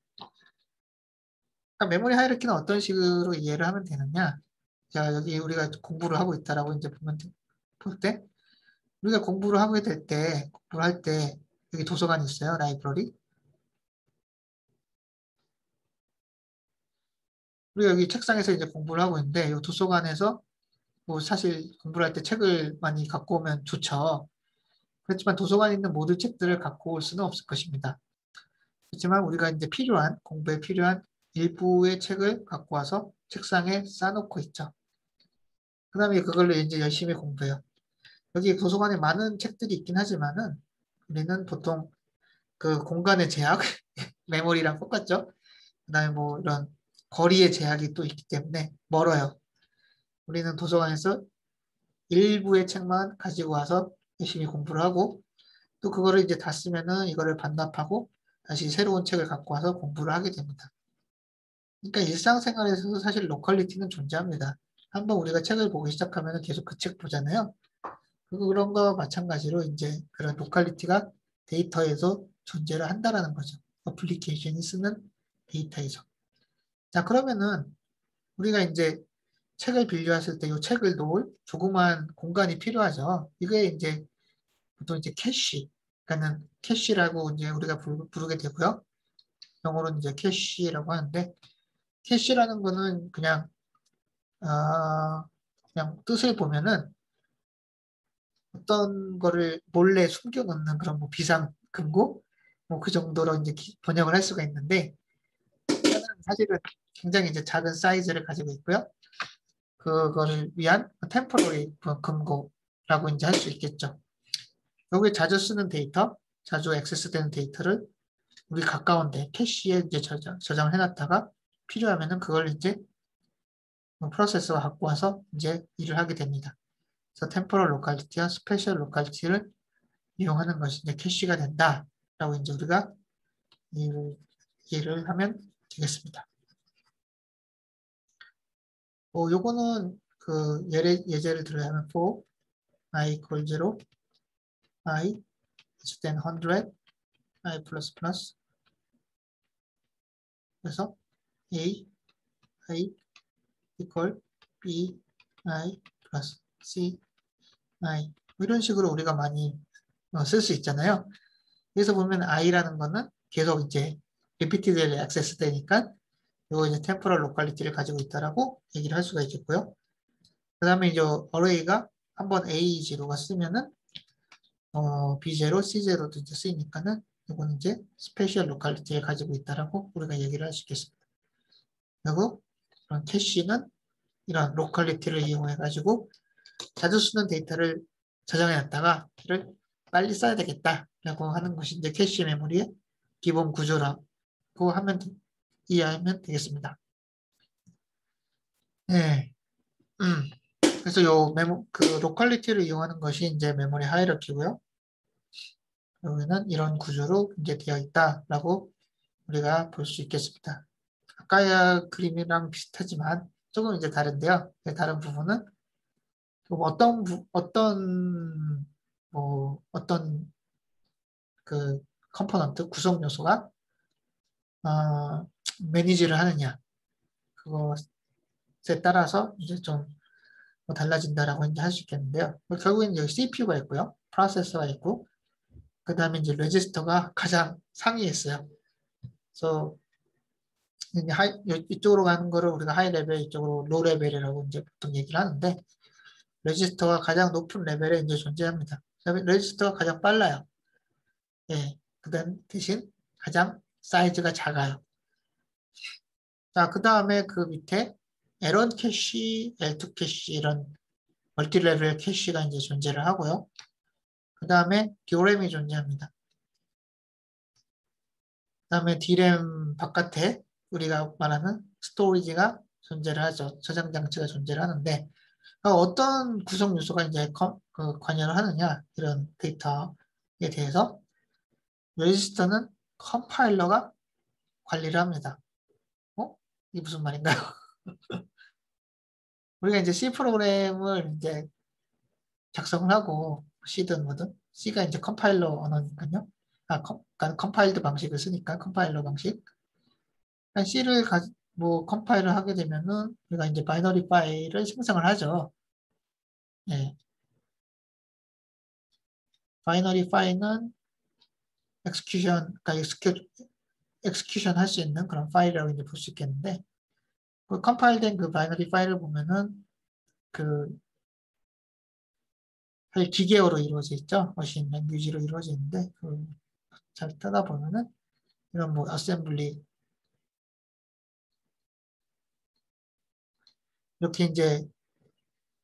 그러니까 메모리 하이라키는 어떤 식으로 이해를 하면 되느냐? 자, 여기 우리가 공부를 하고 있다라고 이제 볼 때, 우리가 공부를 하게 될 때, 공부를 할 때, 여기 도서관이 있어요, 라이브러리. 우리가 여기 책상에서 이제 공부를 하고 있는데, 이 도서관에서 뭐 사실 공부를 할 때 책을 많이 갖고 오면 좋죠. 그렇지만 도서관에 있는 모든 책들을 갖고 올 수는 없을 것입니다. 그렇지만 우리가 이제 공부에 필요한 일부의 책을 갖고 와서 책상에 쌓아놓고 있죠. 그 다음에 그걸로 이제 열심히 공부해요. 여기 도서관에 많은 책들이 있긴 하지만은 우리는 보통 그 공간의 제약, 메모리랑 똑같죠. 그 다음에 뭐 이런 거리의 제약이 또 있기 때문에 멀어요. 우리는 도서관에서 일부의 책만 가지고 와서 열심히 공부를 하고 또 그거를 이제 다 쓰면은 이거를 반납하고 다시 새로운 책을 갖고 와서 공부를 하게 됩니다. 그러니까 일상생활에서도 사실 로컬리티는 존재합니다. 한번 우리가 책을 보기 시작하면 계속 그 책 보잖아요. 그런 거와 마찬가지로 이제 그런 로컬리티가 데이터에서 존재를 한다라는 거죠. 어플리케이션이 쓰는 데이터에서. 자, 그러면은 우리가 이제 책을 빌려왔을 때 이 책을 놓을 조그만 공간이 필요하죠. 이게 이제 보통 이제 캐시, 그러니까는 캐시라고 이제 우리가 부르게 되고요. 영어로는 이제 캐시라고 하는데 캐시라는 거는 그냥 뜻을 보면은 어떤 거를 몰래 숨겨놓는 그런 뭐 비상금고 뭐 그 정도로 이제 번역을 할 수가 있는데 사실은 굉장히 이제 작은 사이즈를 가지고 있고요. 그거를 위한 템포러리 금고라고 이제 할 수 있겠죠. 여기 자주 쓰는 데이터, 자주 액세스되는 데이터를 우리 가까운데 캐시에 이제 저장을 해놨다가 필요하면은 그걸 이제 프로세서가 갖고 와서 이제 일을 하게 됩니다. 그래서 템포럴 로컬리티와 스페셜 로컬리티를 이용하는 것이 이제 캐시가 된다라고 이제 우리가 이해를 하면 되겠습니다. 요거는 그 예제를 들어야면 for I equal 0, I is then 100, I plus plus 그래서 A, I equal B, I plus C, I 이런 식으로 우리가 많이 쓸 수 있잖아요. 여기서 보면 I라는 거는 계속 이제 repeatedly access 되니까 이거 이제 temporal locality를 가지고 있다라고 얘기를 할 수가 있겠고요. 그 다음에 이제 array가 한번 A0가 쓰면은 B0, C0도 이제 쓰이니까는 이거는 이제 스페셜 로컬리티를 가지고 있다라고 우리가 얘기를 할 수 있겠습니다. 그리고 그런 캐시는 이런 로컬리티를 이용해 가지고 자주 쓰는 데이터를 저장해 놨다가 이를 빨리 써야 되겠다라고 하는 것이 이제 캐시 메모리의 기본 구조라고 이해하면 되겠습니다. 네. 그래서 그 로컬리티를 이용하는 것이 이제 메모리 하이러키고요. 여기는 이런 구조로 이제 되어 있다라고 우리가 볼 수 있겠습니다. 아까의 그림이랑 비슷하지만 조금 이제 다른데요. 다른 부분은 어떤 그 컴포넌트 구성 요소가 매니지를 하느냐 그것에 따라서 이제 좀 달라진다라고 이제 할 수 있겠는데요. 결국엔 여기 CPU가 있고요, 프로세서가 있고, 그 다음에 이제 레지스터가 가장 상위에 있어요. 그래서 이쪽으로 가는 거를 우리가 하이 레벨, 이쪽으로 로 레벨이라고 이제 보통 얘기를 하는데, 레지스터가 가장 높은 레벨에 이제 존재합니다. 그다음에 레지스터가 가장 빨라요. 예, 그다음 대신 가장 사이즈가 작아요. 자, 그 다음에 그 밑에 L1 캐시, L2 캐시 이런 멀티 레벨 캐시가 이제 존재를 하고요. 그 다음에 DRAM이 존재합니다. 그 다음에 DRAM 바깥에 우리가 말하는 스토리지가 존재를 하죠. 저장 장치가 존재를 하는데 어떤 구성 요소가 이제 관여를 하느냐 이런 데이터에 대해서 레지스터는 컴파일러가 관리를 합니다. 이게 무슨 말인가요? 우리가 이제 C 프로그램을 이제 작성을 하고 C든 뭐든 C가 이제 컴파일러 언어니까요. 그러니까 컴파일드 방식을 쓰니까 컴파일러 방식. 그러니까 C를 컴파일을 하게 되면은 우리가 이제 바이너리 파일을 생성을 하죠. 예. 바이너리 파일은 그러니까 엑스큐션 할 수 있는 그런 파일이라고 이제 볼 수 있겠는데, 그 컴파일된 그 바이너리 파일을 보면은 그 사실 기계어로 이루어져 있죠. 머신 랭귀지로 이루어져 있는데 잘 따다 보면은 이런 뭐 어셈블리 이렇게 이제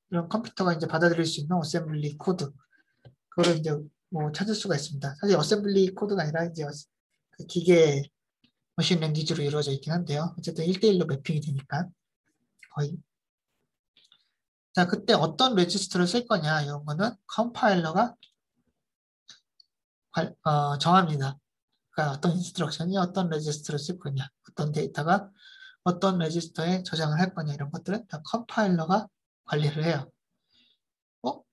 이런 컴퓨터가 이제 받아들일 수 있는 어셈블리 코드 그거를 이제 뭐 찾을 수가 있습니다. 사실 어셈블리 코드가 아니라 이제 그 기계 머신 랭귀지로 이루어져 있긴 한데요. 어쨌든 1대1로 매핑이 되니까 거의. 자, 그때 어떤 레지스터를 쓸 거냐 이런 거는 컴파일러가 정합니다. 그러니까 어떤 인스트럭션이 어떤 레지스터를 쓸 거냐, 어떤 데이터가 어떤 레지스터에 저장을 할 거냐 이런 것들은 다 컴파일러가 관리를 해요.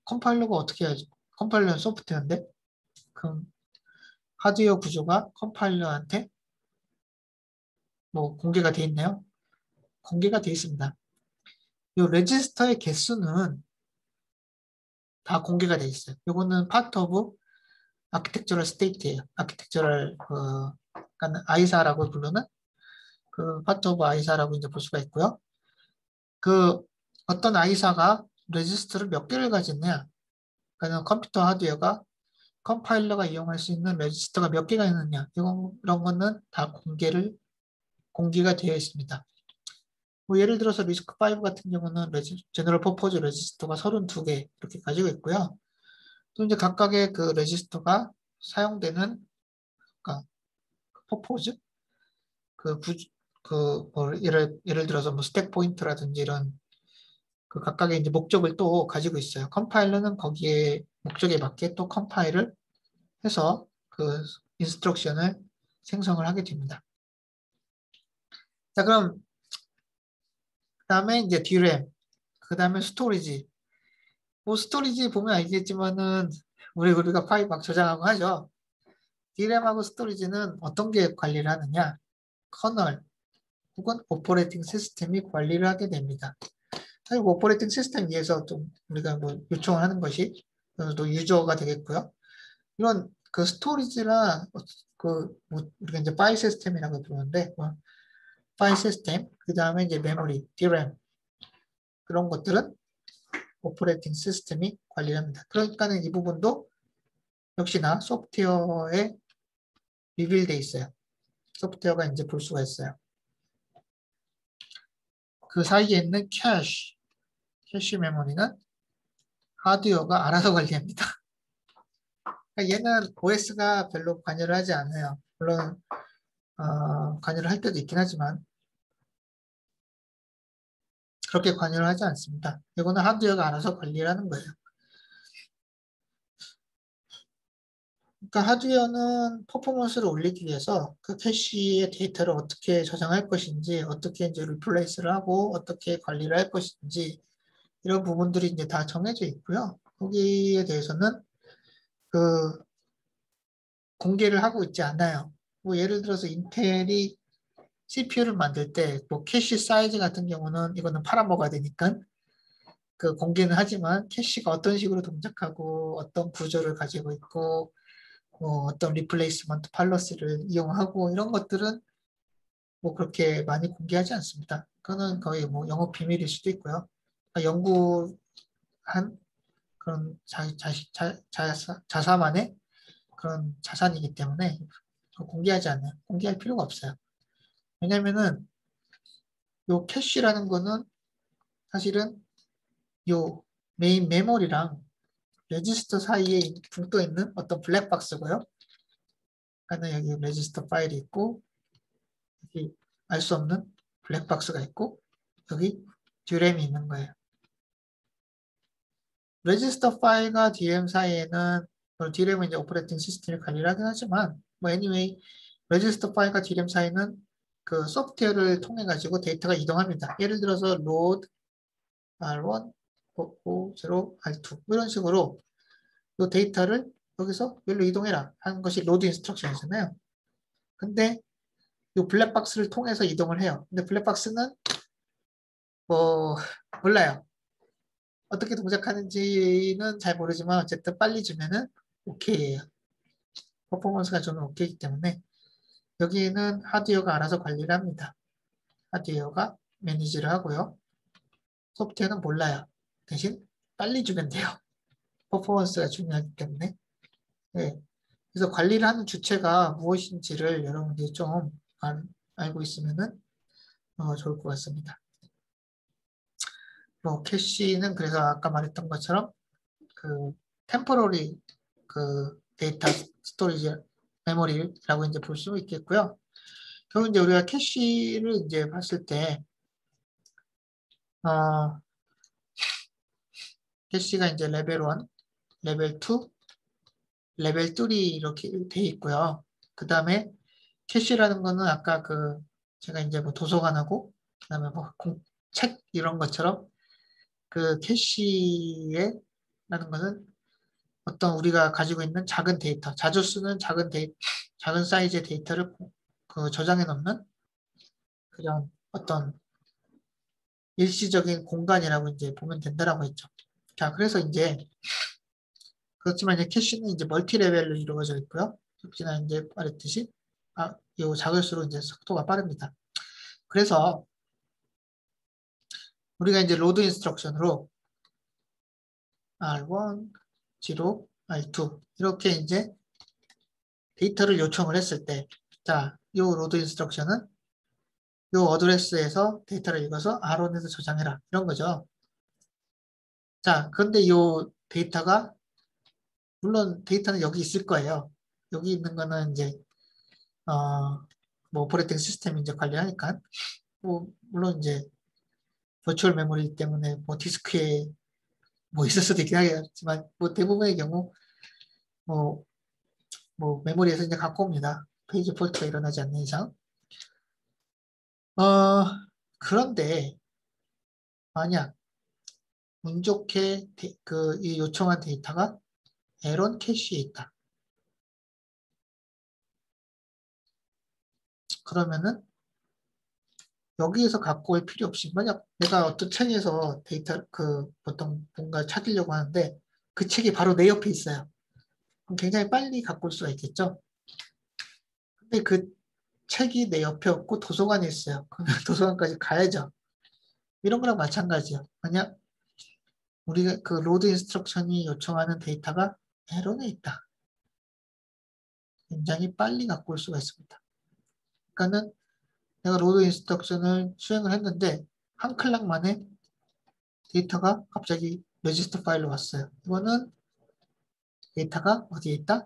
컴파일러가 어떻게 해야지? 컴파일러는 소프트웨어인데 그럼 하드웨어 구조가 컴파일러한테 뭐 공개가 돼 있나요? 공개가 돼 있습니다. 이 레지스터의 개수는 다 공개가 돼 있어요. 이거는 파트 오브 아키텍처럴 스테이트예요. 아키텍처럴 그러니까 아이사라고 부르는 그 파트 오브 아이사라고 이제 볼 수가 있고요. 그 어떤 아이사가 레지스터를 몇 개를 가졌냐? 그러니까 컴퓨터 하드웨어가 컴파일러가 이용할 수 있는 레지스터가 몇 개가 있느냐? 이런 거는 다 공개가 되어 있습니다. 뭐 예를 들어서 리스크5 같은 경우는 제너럴 퍼포즈 레지스터가 32개 이렇게 가지고 있고요. 또 이제 각각의 그 레지스터가 사용되는 그러니까 퍼포즈 뭐 예를 들어서 뭐 스택 포인트라든지 이런 그 각각의 이제 목적을 또 가지고 있어요. 컴파일러는 거기에 목적에 맞게 또 컴파일을 해서 그 인스트럭션을 생성을 하게 됩니다. 자, 그럼 그다음에 이제 DRAM, 그다음에 스토리지. 뭐 스토리지 보면 알겠지만은 우리가 파일 막 저장하고 하죠. DRAM하고 스토리지는 어떤 게 관리를 하느냐? 커널 혹은 오퍼레이팅 시스템이 관리를 하게 됩니다. 사실 오퍼레이팅 시스템 위에서 좀 우리가 뭐 요청을 하는 것이 또 유저가 되겠고요. 이런 그 스토리지나 뭐 우리가 이제 파일 시스템이라고 부르는데 파일 시스템 그 다음에 이제 메모리, DRAM 그런 것들은 오퍼레이팅 시스템이 관리합니다. 그러니까는 이 부분도 역시나 소프트웨어에 리빌돼 있어요. 소프트웨어가 이제 볼 수가 있어요. 그 사이에 있는 캐시 메모리는 하드웨어가 알아서 관리합니다. 그러니까 얘는 OS가 별로 관여를 하지 않아요. 물론 관여를 할 때도 있긴 하지만 그렇게 관여를 하지 않습니다. 이거는 하드웨어가 알아서 관리를 하는 거예요. 그러니까 하드웨어는 퍼포먼스를 올리기 위해서 그 캐시의 데이터를 어떻게 저장할 것인지, 어떻게 이제 리플레이스를 하고, 어떻게 관리를 할 것인지, 이런 부분들이 이제 다 정해져 있고요. 거기에 대해서는 그 공개를 하고 있지 않아요. 뭐 예를 들어서 인텔이 CPU를 만들 때 뭐 캐시 사이즈 같은 경우는 이거는 팔아먹어야 되니까 그 공개는 하지만 캐시가 어떤 식으로 동작하고 어떤 구조를 가지고 있고 뭐 어떤 리플레이스먼트 팔러스를 이용하고 이런 것들은 뭐 그렇게 많이 공개하지 않습니다. 그거는 거의 뭐 영업 비밀일 수도 있고요. 그러니까 연구한 그런 자사만의 그런 자산이기 때문에 공개하지 않아요. 공개할 필요가 없어요. 왜냐면은 요 캐시라는 거는 사실은 요 메인 메모리랑 레지스터 사이에 붕떠 있는 어떤 블랙박스고요. 그러니까 여기 레지스터 파일이 있고 여기 알 수 없는 블랙박스가 있고 여기 듀램이 있는 거예요. 레지스터 파일과 DRAM 사이에는 DRAM은 이제 오퍼레이팅 시스템을 관리를 하긴 하지만 뭐 anyway 레지스터 파일과 DRAM 사이는 그 소프트웨어를 통해 가지고 데이터가 이동합니다. 예를 들어서 load R1, 0, R2 이런 식으로 이 데이터를 여기서 여기로 이동해라 하는 것이 로드 인스트럭션이잖아요. 근데 이 블랙박스를 통해서 이동을 해요. 근데 블랙박스는 뭐 몰라요. 어떻게 동작하는지는 잘 모르지만 어쨌든 빨리 주면은 오케이예요. 퍼포먼스가 저는 오케이이기 때문에 여기는 하드웨어가 알아서 관리를 합니다. 하드웨어가 매니지를 하고요. 소프트웨어는 몰라요. 대신 빨리 주면 돼요. 퍼포먼스가 중요하기 때문에. 네. 그래서 관리를 하는 주체가 무엇인지를 여러분들이 좀 알고 있으면은 좋을 것 같습니다. 뭐 캐시는 그래서 아까 말했던 것처럼 그 템포러리 그 데이터 스토리지 메모리라고 이제 볼 수 있겠고요. 그리고 이제 우리가 캐시를 이제 봤을 때 캐시가 이제 레벨 1, 레벨 2, 레벨 3 이렇게 돼 있고요. 그 다음에 캐시라는 거는 아까 그 제가 이제 뭐 도서관하고 그다음에 뭐 책 이런 것처럼 그 캐시에라는 거는 어떤 우리가 가지고 있는 작은 데이터, 자주 쓰는 작은 사이즈의 데이터를 그 저장해 놓는 그런 어떤 일시적인 공간이라고 이제 보면 된다라고 했죠. 자, 그래서 이제 그렇지만 이제 캐시는 이제 멀티 레벨로 이루어져 있고요. 역시나 이제 말했듯이 요 작을수록 이제 속도가 빠릅니다. 그래서 우리가 이제 로드 인스트럭션으로 R1, 0, R2 이렇게 이제 데이터를 요청을 했을 때, 자, 요 로드 인스트럭션은 요 어드레스에서 데이터를 읽어서 R1에서 저장해라 이런 거죠. 자, 그런데 요 데이터가 물론 데이터는 여기 있을 거예요. 여기 있는 거는 이제 뭐 오퍼레이팅 시스템이 이제 관리하니까 뭐 물론 이제 버추얼 메모리 때문에 뭐 디스크에 뭐 있을 수도 있긴 하겠지만 뭐 대부분의 경우 뭐, 뭐 메모리에서 이제 갖고 옵니다. 페이지 폴트가 일어나지 않는 이상. 그런데 만약 운 좋게 이 요청한 데이터가 에런 캐시에 있다. 그러면은 여기에서 갖고 올 필요 없이 만약 내가 어떤 책에서 데이터 보통 뭔가 찾으려고 하는데 그 책이 바로 내 옆에 있어요. 그럼 굉장히 빨리 갖고 올 수가 있겠죠. 근데 그 책이 내 옆에 없고 도서관에 있어요. 그러면 도서관까지 가야죠. 이런 거랑 마찬가지예요. 만약 우리가 그 로드 인스트럭션이 요청하는 데이터가 에런에 있다. 굉장히 빨리 갖고 올 수가 있습니다. 그러니까는 내가 로드 인스트럭션을 수행을 했는데 한 클락 만에 데이터가 갑자기 레지스터 파일로 왔어요. 이거는 데이터가 어디에 있다?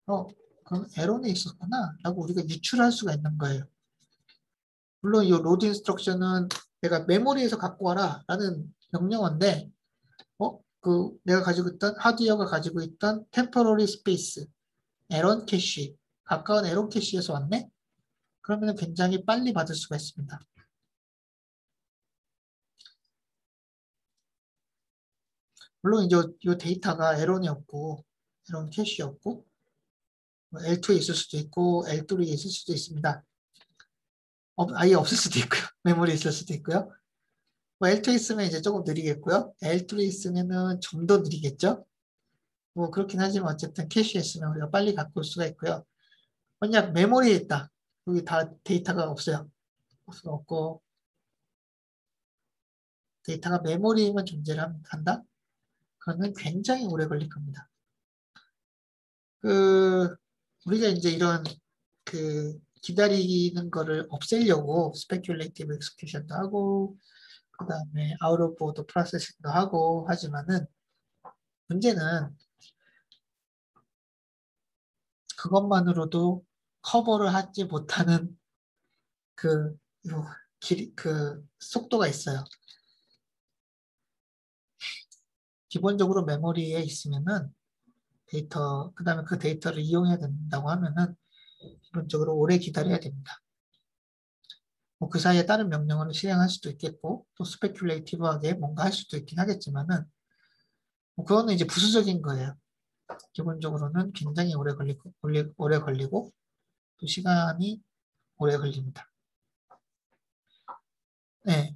그럼 에런에 있었구나 라고 우리가 유출할 수가 있는 거예요. 물론 이 로드 인스트럭션은 내가 메모리에서 갖고 와라 라는 명령어인데 내가 가지고 있던 하드웨어가 가지고 있던 템포러리 스페이스 에런 캐시 가까운 에런 캐시에서 왔네? 그러면 굉장히 빨리 받을 수가 있습니다. 물론 이제 이 데이터가 에런이었고 에런 캐시였고 L2에 있을 수도 있고 L3에 있을 수도 있습니다. 아예 없을 수도 있고요. 메모리에 있을 수도 있고요. 뭐 L2에 있으면 이제 조금 느리겠고요. L3에 있으면은 좀 더 느리겠죠. 뭐 그렇긴 하지만 어쨌든 캐시에 있으면 우리가 빨리 갖고 올 수가 있고요. 만약 메모리에 있다. 여기 다 데이터가 없어요. 없고 데이터가 메모리에만 존재를 한다? 그러면 굉장히 오래 걸릴 겁니다. 우리가 이제 이런 기다리는 거를 없애려고 스페큘레이티브 엑스큐션도 하고 그 다음에 아웃 오브 오더 프로세싱도 하고 하지만은 문제는 그것만으로도 커버를 하지 못하는 그, 그 속도가 있어요. 기본적으로 메모리에 있으면은 그 다음에 그 데이터를 이용해야 된다고 하면은 기본적으로 오래 기다려야 됩니다. 뭐 그 사이에 다른 명령어를 실행할 수도 있겠고 또 스페큘레이티브하게 뭔가 할 수도 있긴 하겠지만은 뭐 그거는 이제 부수적인 거예요. 기본적으로는 굉장히 오래 걸리고 또 시간이 오래 걸립니다. 네.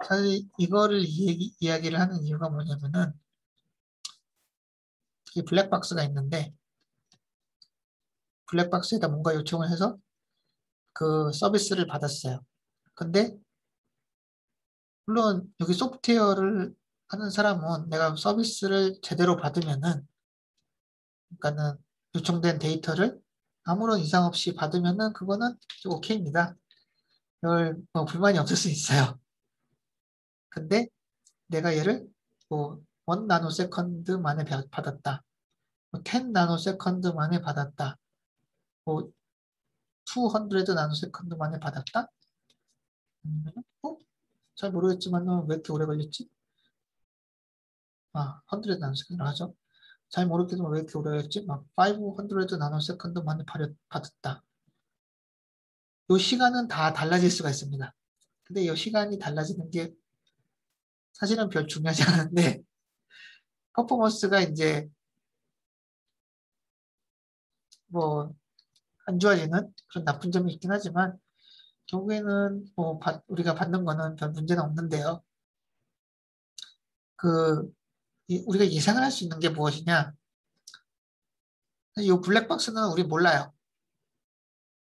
사실 이거를 이야기를 하는 이유가 뭐냐면은 이 블랙박스가 있는데 블랙박스에다 뭔가 요청을 해서 그 서비스를 받았어요. 근데 물론 여기 소프트웨어를 하는 사람은 내가 서비스를 제대로 받으면은, 그러니까는 요청된 데이터를 아무런 이상 없이 받으면은 그거는 오케이입니다. 별 뭐 불만이 없을 수 있어요. 근데 내가 얘를 뭐 1 나노세컨드 만에 받았다. 뭐 10 나노세컨드 만에 받았다. 뭐 200 나노세컨드 만에 받았다. 어? 잘 모르겠지만 왜 이렇게 오래 걸렸지? 100 나노세컨드 하죠. 잘 모르겠지만 왜 이렇게 오래 걸렸지? 막 500 나노세컨드 만에 받았다. 이 시간은 다 달라질 수가 있습니다. 근데 이 시간이 달라지는 게 사실은 별 중요하지 않은데 퍼포먼스가 이제 뭐 안 좋아지는 그런 나쁜 점이 있긴 하지만 결국에는 뭐 우리가 받는 거는 별 문제는 없는데요. 우리가 예상을 할 수 있는 게 무엇이냐? 이 블랙박스는 우리 몰라요.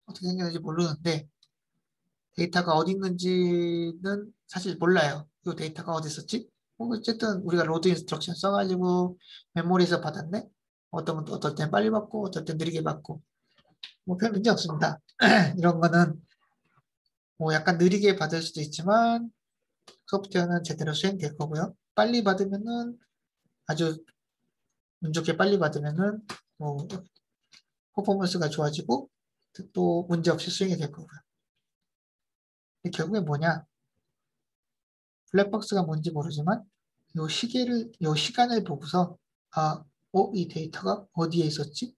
어떻게 생겼는지 모르는데 데이터가 어디 있는지는 사실 몰라요. 이 데이터가 어디 있었지? 어쨌든 우리가 로드 인스트럭션 써가지고 메모리에서 받았네. 어떨 땐 빨리 받고 어떨 땐 느리게 받고 뭐 별 문제 없습니다. 이런 거는 뭐 약간 느리게 받을 수도 있지만 소프트웨어는 제대로 수행될 거고요. 빨리 받으면은 아주 운 좋게 빨리 받으면은 뭐 퍼포먼스가 좋아지고 또 문제 없이 수행이 될 거고요. 근데 결국에 뭐냐? 블랙박스가 뭔지 모르지만 요 시간을 보고서 이 데이터가 어디에 있었지?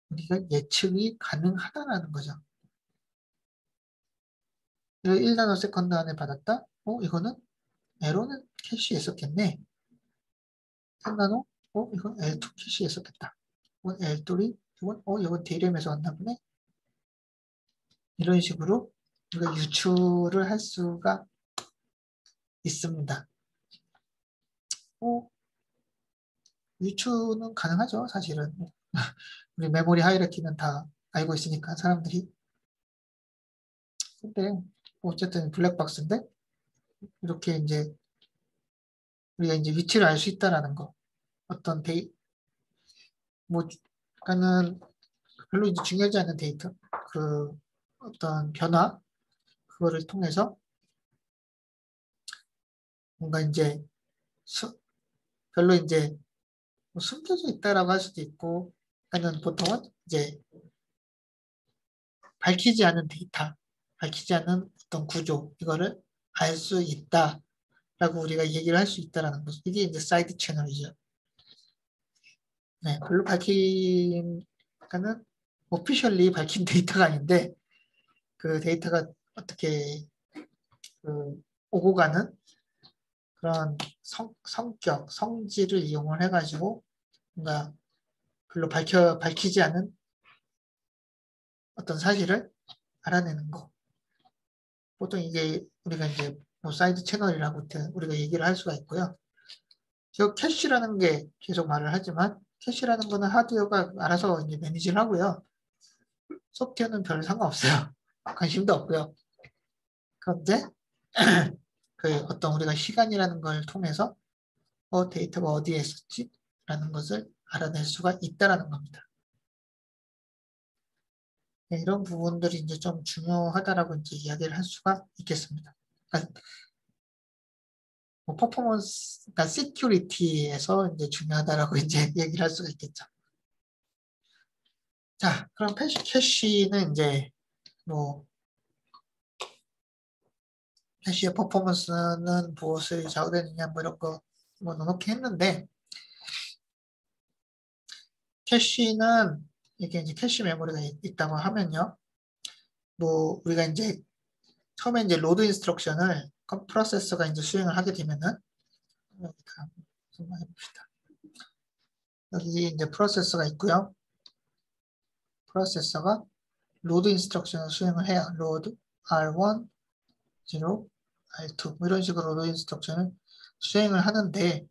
우리가 예측이 가능하다라는 거죠. 1나노세컨드 안에 받았다? 이거는 에러는 캐시에 있었겠네. 3나노? 이건 L2 캐시에 있었겠다. 이건 L3? 이건 D램에서 왔나 보네. 이런 식으로 우리가 유추를 할 수가 있습니다. 유추는 가능하죠, 사실은. 우리 메모리 하이라키는 다 알고 있으니까 사람들이. 근데 어쨌든 블랙박스인데 이렇게 이제 우리가 이제 위치를 알 수 있다라는 거. 어떤 뭐 그러니까는 별로 이제 중요하지 않은 데이터, 그 어떤 변화 그거를 통해서 뭔가 이제 별로 이제 뭐 숨겨져 있다라고 할 수도 있고, 그러니까는 보통은 이제 밝히지 않은 데이터, 밝히지 않은 어떤 구조 이거를 알 수 있다라고 우리가 얘기를 할 수 있다라는 거죠. 이게 이제 사이드 채널이죠. 네, 별로 그러니까는 오피셜리 밝힌 데이터가 아닌데 그 데이터가 어떻게 오고 가는 그런 성격, 성질을 이용을 해가지고 뭔가 별로 밝히지 않은 어떤 사실을 알아내는 거. 보통 이게 우리가 이제 뭐 사이드 채널이라고 우리가 얘기를 할 수가 있고요. 저 캐시라는 게 계속 말을 하지만 캐시라는 거는 하드웨어가 알아서 이제 매니지를 하고요. 소프트웨어는 별 상관없어요. 관심도 없고요. 그런데 그 어떤 우리가 시간이라는 걸 통해서 데이터가 어디에 있었지? 라는 것을 알아낼 수가 있다라는 겁니다. 네, 이런 부분들이 이제 좀 중요하다라고 이제 이야기를 할 수가 있겠습니다. 그러니까 뭐 퍼포먼스, 그러니까 시큐리티에서 이제 중요하다라고 이제 얘기를 할 수가 있겠죠. 자, 그럼 캐시는 이제 뭐 캐시의 퍼포먼스는 무엇을 좌우되느냐 뭐 이런 거 뭐 넣어놓긴 했는데 캐시는 이게 이제 캐시 메모리가 있다고 하면요. 뭐 우리가 이제 처음에 이제 로드 인스트럭션을 프로세서가 이제 수행을 하게 되면은 여기 한번 해봅시다. 여기 이제 프로세서가 있고요. 프로세서가 로드 인스트럭션을 수행을 해요. 로드 R1, 0, R2 뭐 이런 식으로 로드 인스트럭션을 수행을 하는데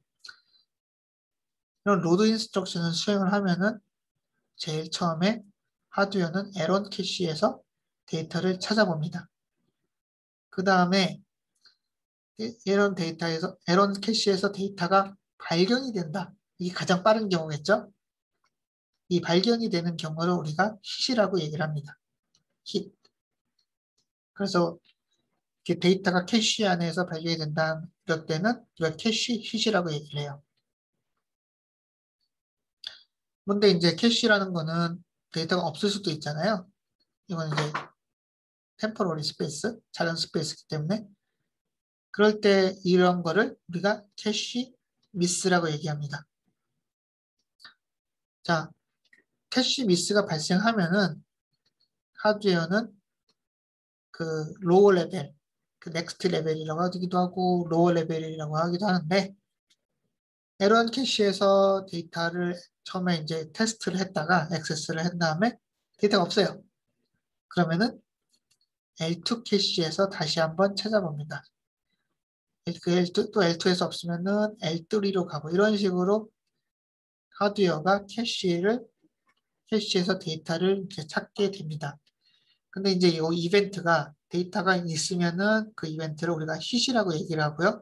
이런 로드 인스트럭션을 수행을 하면은 제일 처음에 하드웨어는 에런 캐시에서 데이터를 찾아봅니다. 그 다음에 이런 데이터에서 이런 캐시에서 데이터가 발견이 된다. 이게 가장 빠른 경우겠죠? 이 발견이 되는 경우를 우리가 hit이라고 얘기를 합니다. hit. 그래서 이렇게 데이터가 캐시 안에서 발견이 된다. 이럴 때는 우리가 캐시 hit이라고 얘기를 해요. 근데 이제 캐시라는 거는 데이터가 없을 수도 있잖아요. 이건 이제 템포러리 스페이스, 자연 스페이스이기 때문에 그럴 때 이런 거를 우리가 캐시 미스라고 얘기합니다. 자, 캐시 미스가 발생하면은 하드웨어는 그 로어 레벨, 그 넥스트 레벨이라고 하기도 하고 로어 레벨이라고 하기도 하는데 이런 캐시에서 데이터를 처음에 이제 테스트를 했다가 액세스를 한 다음에 데이터가 없어요. 그러면은 L2 캐시에서 다시 한번 찾아봅니다. 그 L2, 또 L2에서 없으면은 L3로 가고 이런 식으로 하드웨어가 캐시에서 데이터를 이제 찾게 됩니다. 근데 이제 이 이벤트가 데이터가 있으면은 그 이벤트를 우리가 hit이라고 얘기를 하고요.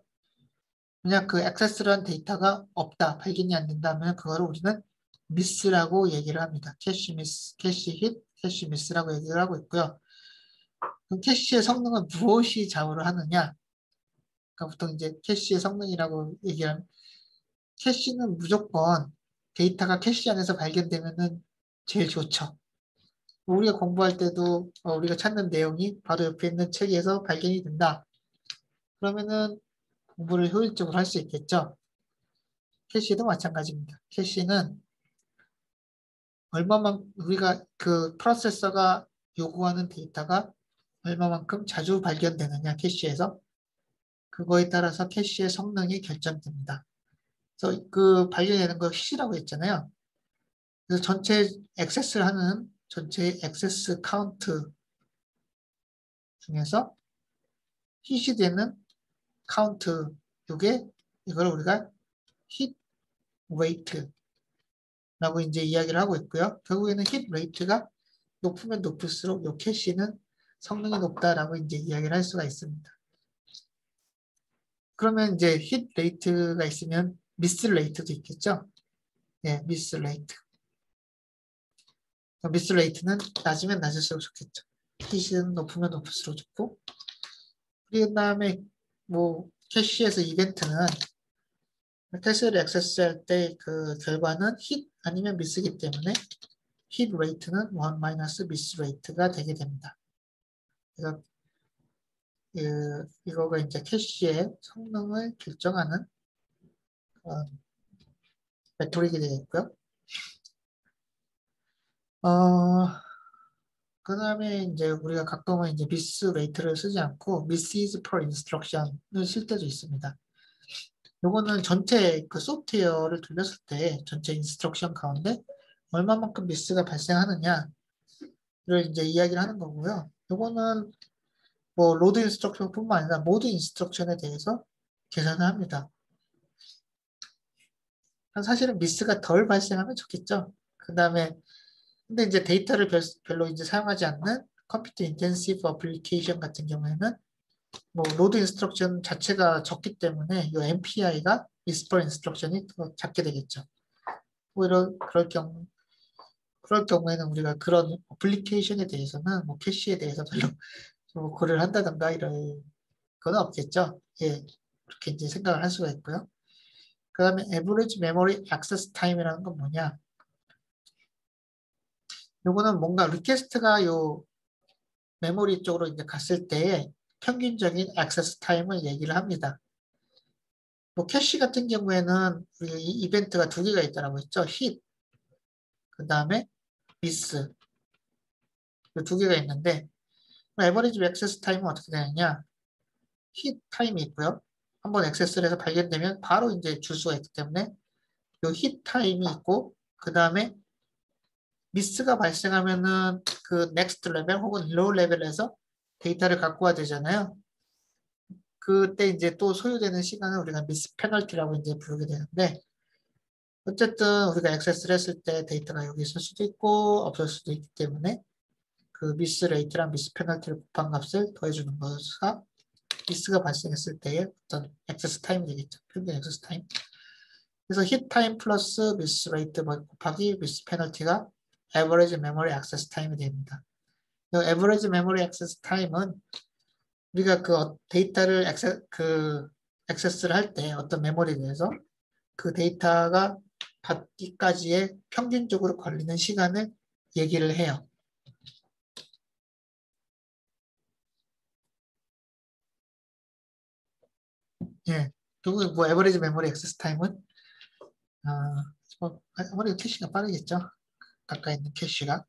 만약 그 액세스를 한 데이터가 없다, 발견이 안 된다면 그거를 우리는 miss라고 얘기를 합니다. 캐시 미스, 캐시 힛, 캐시 미스라고 얘기를 하고 있고요. 그럼 캐시의 성능은 무엇이 좌우를 하느냐? 그러니까 보통 이제 캐시의 성능이라고 얘기하면 캐시는 무조건 데이터가 캐시 안에서 발견되면은 제일 좋죠. 우리가 공부할 때도 우리가 찾는 내용이 바로 옆에 있는 책에서 발견이 된다. 그러면은 공부를 효율적으로 할 수 있겠죠. 캐시도 마찬가지입니다. 캐시는 얼마만 우리가 그 프로세서가 요구하는 데이터가 얼마만큼 자주 발견되느냐 캐시에서 그거에 따라서 캐시의 성능이 결정됩니다. 그래서 그 발견되는 걸 hit이라고 했잖아요. 그래서 전체 액세스를 하는 전체 액세스 카운트 중에서 hit이 되는 카운트 요게 이걸 우리가 hit rate라고 이제 이야기를 하고 있고요. 결국에는 hit rate가 높으면 높을수록 요 캐시는 성능이 높다라고 이제 이야기를 할 수가 있습니다. 그러면 이제 hit rate가 있으면 miss rate도 있겠죠. 네, miss rate. 미스 레이트는 낮으면 낮을수록 좋겠죠. hit은 높으면 높을수록 좋고 그 다음에 뭐 캐시에서 이벤트는 테스트를 액세스할 때 그 결과는 hit 아니면 miss이기 때문에 hit rate는 1 마이너스 miss rate가 되게 됩니다. 그래서 이거가 이제 캐시의 성능을 결정하는 메트릭이 되겠고요. 그 다음에 이제 우리가 가끔은 이제 miss rate를 쓰지 않고 misses per instruction을 쓸 때도 있습니다. 요거는 전체 그 소프트웨어를 돌렸을 때 전체 인스트럭션 가운데 얼마만큼 미스가 발생하느냐를 이제 이야기를 하는 거고요. 요거는 뭐 로드 인스트럭션뿐만 아니라 모든 인스트럭션에 대해서 계산을 합니다. 사실은 미스가 덜 발생하면 좋겠죠. 그 다음에 근데 이제 데이터를 별로 이제 사용하지 않는 컴퓨터 인텐시브 어플리케이션 같은 경우에는 뭐 로드 인스트럭션 자체가 적기 때문에 이 MPI가 미스 퍼 인스트럭션이 더 작게 되겠죠. 오히려 그럴 경우에는 우리가 그런 어플리케이션에 대해서는 뭐 캐시에 대해서 별로 좀 고려를 한다던가 이런 건 없겠죠. 예, 그렇게 이제 생각을 할 수가 있고요. 그 다음에 average memory access time이라는 건 뭐냐? 요거는 뭔가 리퀘스트가 요 메모리 쪽으로 이제 갔을 때의 평균적인 액세스 타임을 얘기를 합니다. 뭐 캐시 같은 경우에는 우리가 이 이벤트가 두 개가 있다고 했죠. hit, 그 다음에 miss. 두 개가 있는데 에버리지 액세스 타임은 어떻게 되느냐? hit 타임이 있고요. 한번 액세스를 해서 발견되면 바로 이제 줄 수가 있기 때문에 요 hit 타임이 있고 그 다음에 미스가 발생하면은 그 next 레벨 혹은 low 레벨에서 데이터를 갖고 와야 되잖아요. 그때 이제 또 소요되는 시간을 우리가 미스 페널티라고 이제 부르게 되는데 어쨌든 우리가 액세스를 했을 때 데이터가 여기 있을 수도 있고 없을 수도 있기 때문에 그 미스 레이트랑 미스 페널티를 곱한 값을 더해주는 것과 미스가 발생했을 때의 어떤 액세스 타임이 되겠죠. 평균 액세스 타임. 그래서 히트 타임 플러스 미스 레이트 곱하기 미스 페널티가 에버리지 메모리 액세스 타임이 됩니다. 이 에버리지 메모리 액세스 타임은 우리가 그 데이터를 액세스를 할 때 어떤 메모리에 대해서 그 데이터가 받기까지의 평균적으로 걸리는 시간을 얘기를 해요. 예, 결국 뭐 에버리지 메모리 액세스 타임은 아무래도 캐시가 빠르겠죠. 가까이 있는 캐시가.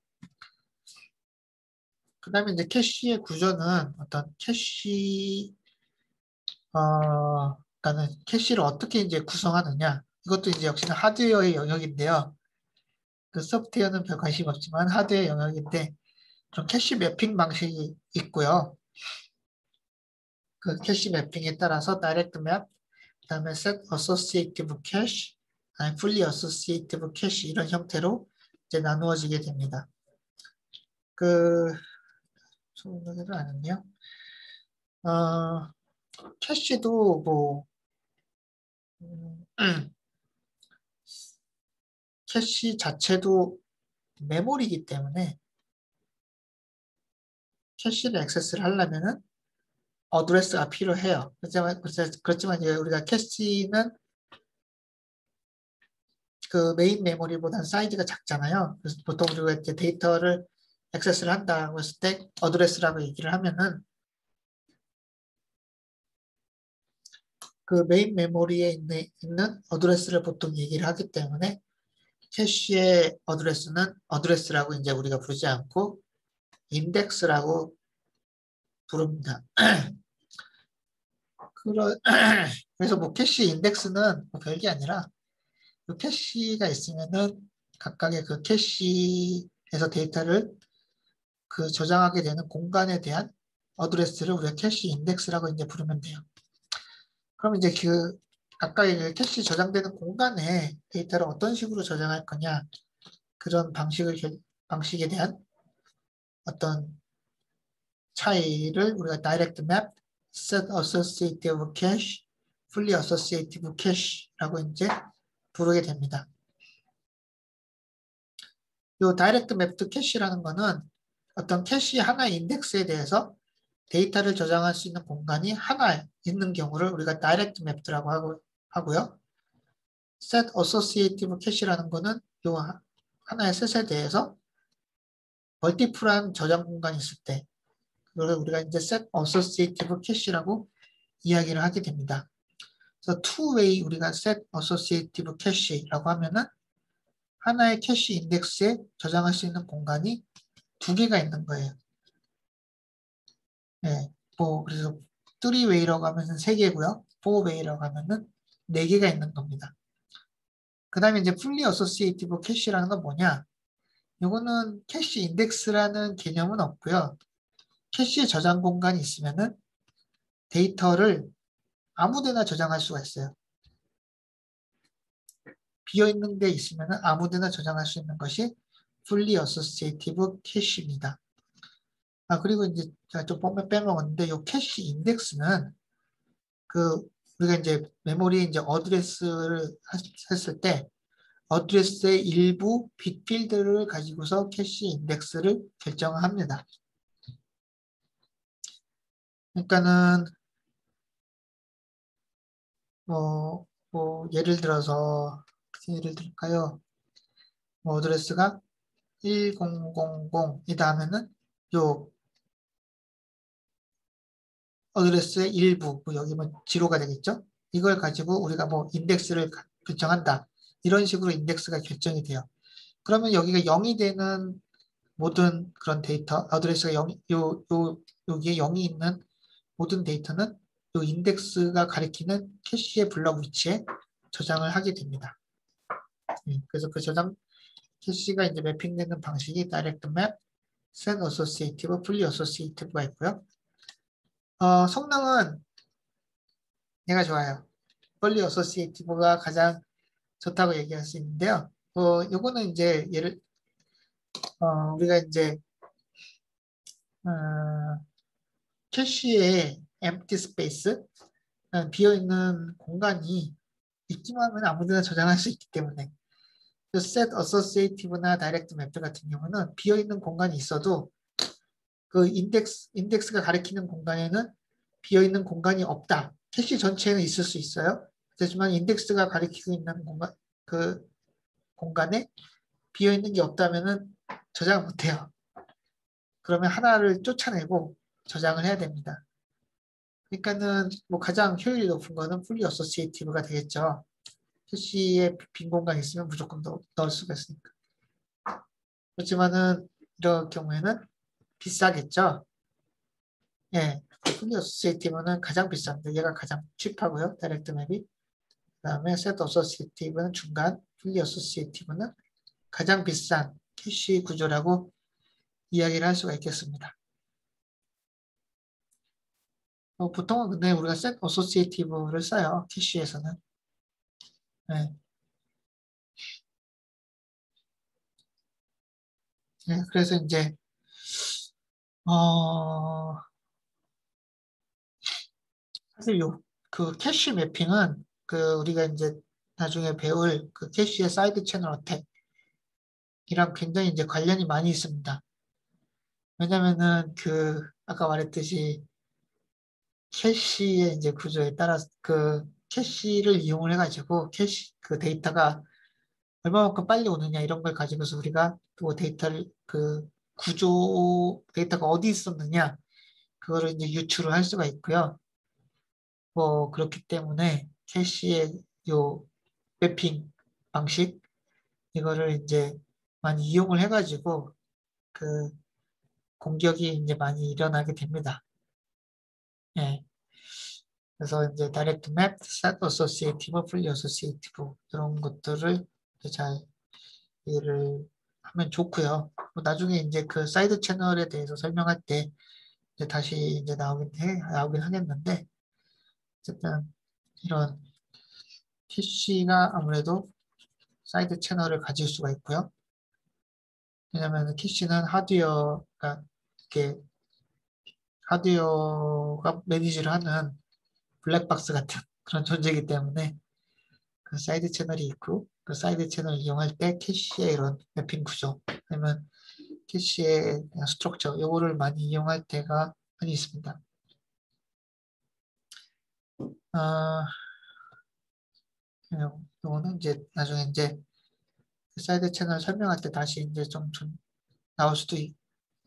그 다음에 이제 캐시의 구조는 어떤 그러니까는 캐시를 어떻게 이제 구성하느냐. 이것도 이제 역시나 하드웨어의 영역인데요. 그 소프트웨어는 별 관심 없지만 하드웨어 영역인데 그런 캐시 매핑 방식이 있고요. 그 캐시 매핑에 따라서 다이렉트 맵, 그다음에 set associative cache, fully associative cache 이런 형태로 이제 나누어지게 됩니다. 그 소개를 안 했네요. 캐시도 뭐 캐시 자체도 메모리이기 때문에 캐시를 액세스를 하려면은 어드레스가 필요해요. 그렇지만 이제 우리가 캐시는 그 메인 메모리보다는 사이즈가 작잖아요. 그래서 보통 우리가 이제 데이터를 액세스를 한다고 했을 때 어드레스라고 얘기를 하면은 그 메인 메모리에 있는 어드레스를 보통 얘기를 하기 때문에 캐시의 어드레스는 어드레스라고 이제 우리가 부르지 않고 인덱스라고 부릅니다. 그래서 뭐 캐시 인덱스는 뭐 별게 아니라 그 캐시가 있으면은 각각의 그 캐시에서 데이터를 그 저장하게 되는 공간에 대한 어드레스를 우리가 캐시 인덱스라고 이제 부르면 돼요. 그럼 이제 그 각각의 그 캐시 저장되는 공간에 데이터를 어떤 식으로 저장할 거냐 그런 방식에 대한 어떤 차이를 우리가 direct map, set associative cache, fully associative cache라고 이제 부르게 됩니다. 이 direct mapped cache라는 거는 어떤 캐시 하나의 인덱스에 대해서 데이터를 저장할 수 있는 공간이 하나 있는 경우를 우리가 direct mapped라고 하고요. set associative cache라는 거는 이 하나의 셋에 대해서 멀티플한 저장 공간이 있을 때 그걸 우리가 이제 set associative cache라고 이야기를 하게 됩니다. 그래서 two-way 우리가 set associative cache라고 하면은 하나의 캐시 인덱스에 저장할 수 있는 공간이 두 개가 있는 거예요. 네, 뭐 그래서 three-way라고 하면은 세 개고요. four-way라고 하면은 네 개가 있는 겁니다. 그 다음에 이제 fully associative cache라는 건 뭐냐? 이거는 캐시 인덱스라는 개념은 없고요. 캐시 저장 공간이 있으면은 데이터를 아무데나 저장할 수가 있어요. 비어있는 데 있으면 아무데나 저장할 수 있는 것이 fully associative cache입니다. 그리고 이제 제가 좀 빼먹었는데 이 캐시 인덱스는 그 우리가 이제 메모리 이제 어드레스를 했을 때 어드레스의 일부 빗필드를 가지고서 캐시 인덱스를 결정합니다. 그러니까는 뭐 예를 들어서 무슨 예를 들까요? 뭐 어드레스가 1000 이 다음에는 요 어드레스의 일부, 뭐 여기면 지로가 되겠죠? 이걸 가지고 우리가 뭐 인덱스를 결정한다. 이런 식으로 인덱스가 결정이 돼요. 그러면 여기가 0이 되는 모든 그런 데이터, 어드레스가 0, 여기에 0이 있는 모든 데이터는 요 인덱스가 가리키는 캐시의 블럭 위치에 저장을 하게 됩니다. 그래서 그 저장 캐시가 이제 매핑되는 방식이 Direct Map, Set Associative, Fully Associative가 있고요. 성능은 얘가 좋아요. Fully Associative가 가장 좋다고 얘기할 수 있는데요. 요거는 이제 우리가 이제 캐시에 empty space, 비어있는 공간이 있기만 하면 아무데나 저장할 수 있기 때문에 set associative나 direct map 같은 경우는 비어있는 공간이 있어도 그 인덱스가 가리키는 공간에는 비어있는 공간이 없다. 캐시 전체에는 있을 수 있어요. 하지만 인덱스가 가리키고 있는 공간, 그 공간에 비어있는 게 없다면은 저장을 못해요. 그러면 하나를 쫓아내고 저장을 해야 됩니다. 그러니까는 뭐 가장 효율이 높은 거는 fully associative가 되겠죠. 캐시에 빈 공간이 있으면 무조건 넣을 수가 있으니까. 그렇지만은 이런 경우에는 비싸겠죠. 예, fully associative는 가장 비쌉니다. 얘가 가장 칩하고요. 다이렉트 맵이. 그다음에 set associative는 중간, fully associative는 가장 비싼 캐시 구조라고 이야기를 할 수가 있겠습니다. 보통은 근데 우리가 set associative를 써요. 캐시에서는. 네. 네, 그래서 이제 사실 그 캐시 매핑은 그 우리가 이제 나중에 배울 그 캐시의 사이드 채널 어택이랑 굉장히 이제 관련이 많이 있습니다. 왜냐면은 그 아까 말했듯이 캐시의 이제 구조에 따라서 그 캐시를 이용을 해가지고 캐시 그 데이터가 얼마만큼 빨리 오느냐 이런 걸 가지고서 우리가 그 데이터를 그 구조 데이터가 어디 있었느냐 그거를 이제 유추를 할 수가 있고요. 뭐 그렇기 때문에 캐시의 요 매핑 방식 이거를 이제 많이 이용을 해가지고 그 공격이 이제 많이 일어나게 됩니다. 예. 그래서 이제 다이렉트 맵, set associative, fully associative 이런 것들을 잘 이해를 하면 좋고요. 나중에 이제 그 사이드 채널에 대해서 설명할 때 이제 다시 이제 나오긴 하겠는데 어쨌든 이런 캐시가 아무래도 사이드 채널을 가질 수가 있고요. 왜냐하면 캐시는 하드웨어가 이렇게 하드웨어가 매니지를 하는 블랙박스 같은 그런 존재이기 때문에 그 사이드 채널이 있고 그 사이드 채널을 이용할 때 캐시의 이런 매핑 구조 아니면 캐시의 스트럭처 요거를 많이 이용할 때가 많이 있습니다. 아, 요거는 이제 나중에 이제 그 사이드 채널 설명할 때 다시 이제 좀 나올 수도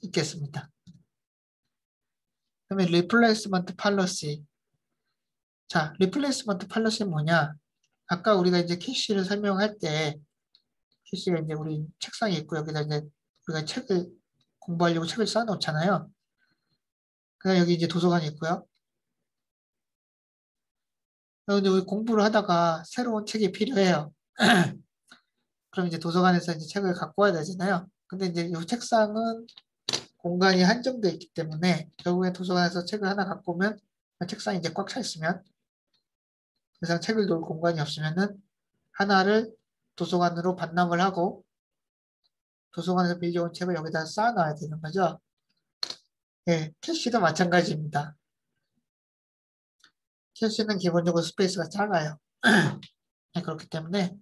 있겠습니다. 그다음에 리플레이스먼트 팔러시. 자, 리플레이스먼트 팔러시는 뭐냐? 아까 우리가 이제 캐시를 설명할 때 캐시가 이제 우리 책상에 있고 여기다 이제 우리가 책을 공부하려고 책을 쌓아놓잖아요. 그다음 여기 이제 도서관이 있고요. 근데 우리 공부를 하다가 새로운 책이 필요해요. 그럼 이제 도서관에서 이제 책을 갖고 와야 되잖아요. 근데 이제 이 책상은 공간이 한정되어 있기 때문에 결국에 도서관에서 책을 하나 갖고 오면 책상이 이제 꽉 차 있으면 그래서 책을 놓을 공간이 없으면은 하나를 도서관으로 반납을 하고 도서관에서 빌려온 책을 여기다 쌓아놔야 되는 거죠. 예, 캐시도 마찬가지입니다. 캐시는 기본적으로 스페이스가 작아요. 네, 그렇기 때문에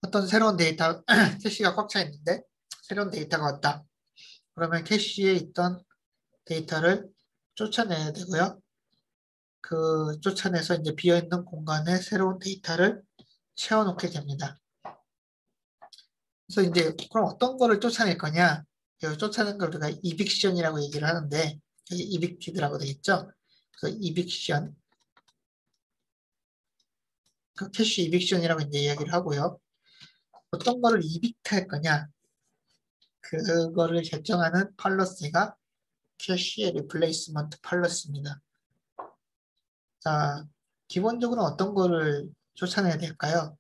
어떤 새로운 데이터, 캐시가 꽉 차 있는데 새로운 데이터가 왔다. 그러면 캐시에 있던 데이터를 쫓아내야 되고요. 그 쫓아내서 이제 비어있는 공간에 새로운 데이터를 채워놓게 됩니다. 그래서 이제 그럼 어떤 거를 쫓아낼 거냐? 여기 쫓아낸 걸 우리가 이빅션이라고 얘기를 하는데 여기 이빅티드라고 되겠죠? 그래서 이빅션, 그 캐시 이빅션이라고 이제 이야기를 하고요. 어떤 거를 이빅트할 거냐? 그거를 결정하는 팔러스가 캐시의 리플레이스먼트 팔러스입니다. 자, 기본적으로 어떤 거를 쫓아내야 될까요?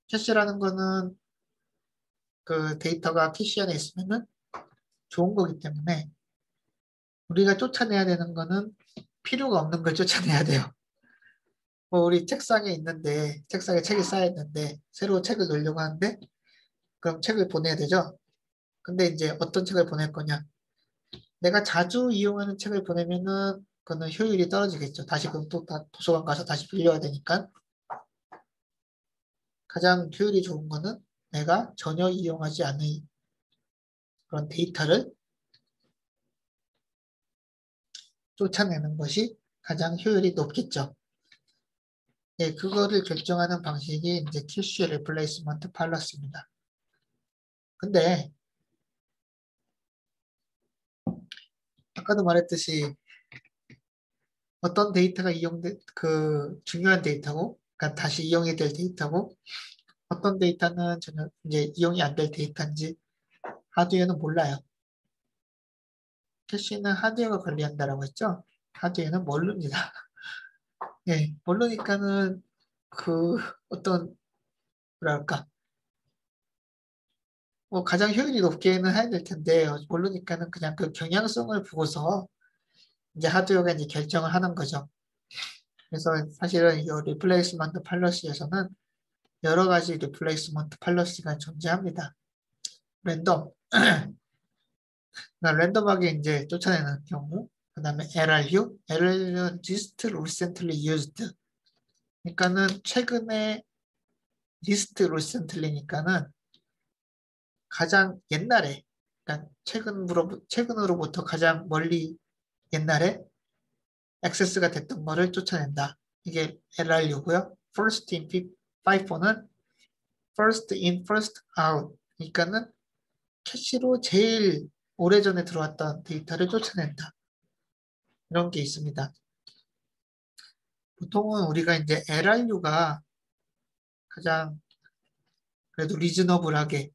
캐시라는 거는 그 데이터가 캐시 안에 있으면은 좋은 거기 때문에 우리가 쫓아내야 되는 거는 필요가 없는 걸 쫓아내야 돼요. 뭐 우리 책상에 있는데 책상에 책이 쌓여 있는데 새로 책을 놓으려고 하는데 그럼 책을 보내야 되죠. 근데 이제 어떤 책을 보낼 거냐? 내가 자주 이용하는 책을 보내면은 그거는 효율이 떨어지겠죠. 다시 그럼 또 도서관 가서 다시 빌려야 되니까. 가장 효율이 좋은 거는 내가 전혀 이용하지 않은 그런 데이터를 쫓아내는 것이 가장 효율이 높겠죠. 네, 그거를 결정하는 방식이 이제 캐시 리플레이스먼트 팔러스입니다. 근데 아까도 말했듯이 어떤 데이터가 그 중요한 데이터고, 그러니까 다시 이용이 될 데이터고, 어떤 데이터는 전혀 이제 이용이 안 될 데이터인지 하드웨어는 몰라요. 캐시는 하드웨어가 관리한다라고 했죠? 하드웨어는 모릅니다. 예, 모르니까는 그 어떤 뭐랄까 뭐 가장 효율이 높게는 해야 될 텐데 모르니까는 그냥 그 경향성을 보고서 이제 하드웨어가 이제 결정을 하는 거죠. 그래서 사실은 이 리플레이스먼트 팔러시에서는 여러 가지 리플레이스먼트 팔러시가 존재합니다. 랜덤, 그러니까 랜덤하게 이제 쫓아내는 경우, 그 다음에 LRU는 Least Recently Used. 그러니까는 최근에 Least Recently니까는 가장 옛날에, 그러니까 최근으로부터 가장 멀리 옛날에 액세스가 됐던 거를 쫓아낸다. 이게 LRU고요. First in, FIFO는 First in, First out. 그러니까는 캐시로 제일 오래전에 들어왔던 데이터를 쫓아낸다. 이런 게 있습니다. 보통은 우리가 이제 LRU가 가장 그래도 리즈너블하게,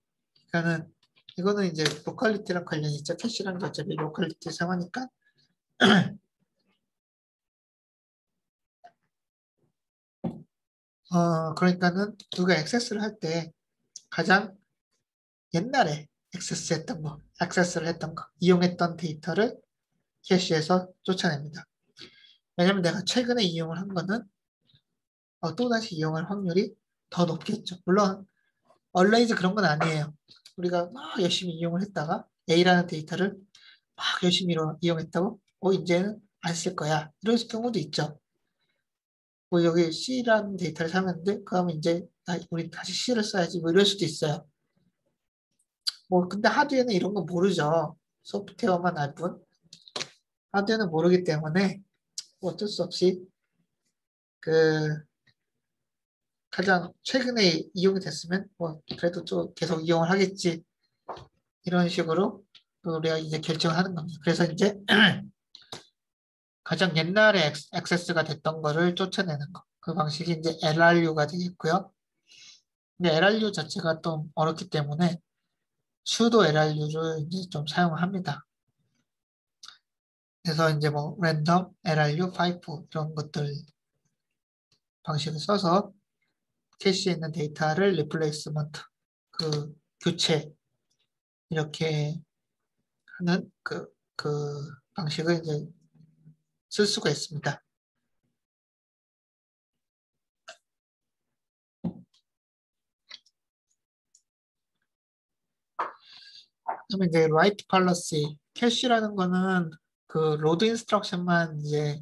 그러니까는 이거는 이제 로컬리티랑 관련이 있죠. 캐시랑 어차피 로컬리티 상하니까. 그러니까는 우리가 액세스를 할 때 가장 옛날에 액세스를 했던 거, 이용했던 데이터를 캐시에서 쫓아냅니다. 왜냐면 내가 최근에 이용을 한 거는 또다시 이용할 확률이 더 높겠죠. 물론 얼레이즈 그런 건 아니에요. 우리가 막 열심히 이용을 했다가 A라는 데이터를 막 열심히 이용했다고 이제는 안 쓸 거야. 이럴 경우도 있죠. 뭐 여기 C라는 데이터를 사면데 그러면 이제 우리 다시 C를 써야지 뭐 이럴 수도 있어요. 뭐 근데 하드웨어는 이런 거 모르죠. 소프트웨어만 알 뿐. 하드웨어는 모르기 때문에 뭐 어쩔 수 없이 그 가장 최근에 이용이 됐으면 뭐 그래도 또 계속 이용을 하겠지. 이런 식으로 우리가 이제 결정하는 겁니다. 그래서 이제 가장 옛날에 액세스가 됐던 거를 쫓아내는 거. 그 방식이 이제 LRU가 되겠고요. 근데 LRU 자체가 좀 어렵기 때문에 수도 LRU를 이제 좀 사용을 합니다. 그래서 이제 뭐 랜덤, LRU, 파이프 이런 것들 방식을 써서 캐시에 있는 데이터를 리플레이스먼트, 그 교체 이렇게 하는 그 방식을 이제 쓸 수가 있습니다. 그러면 이제 write policy, 캐시라는 거는 그 로드 인스트럭션만 이제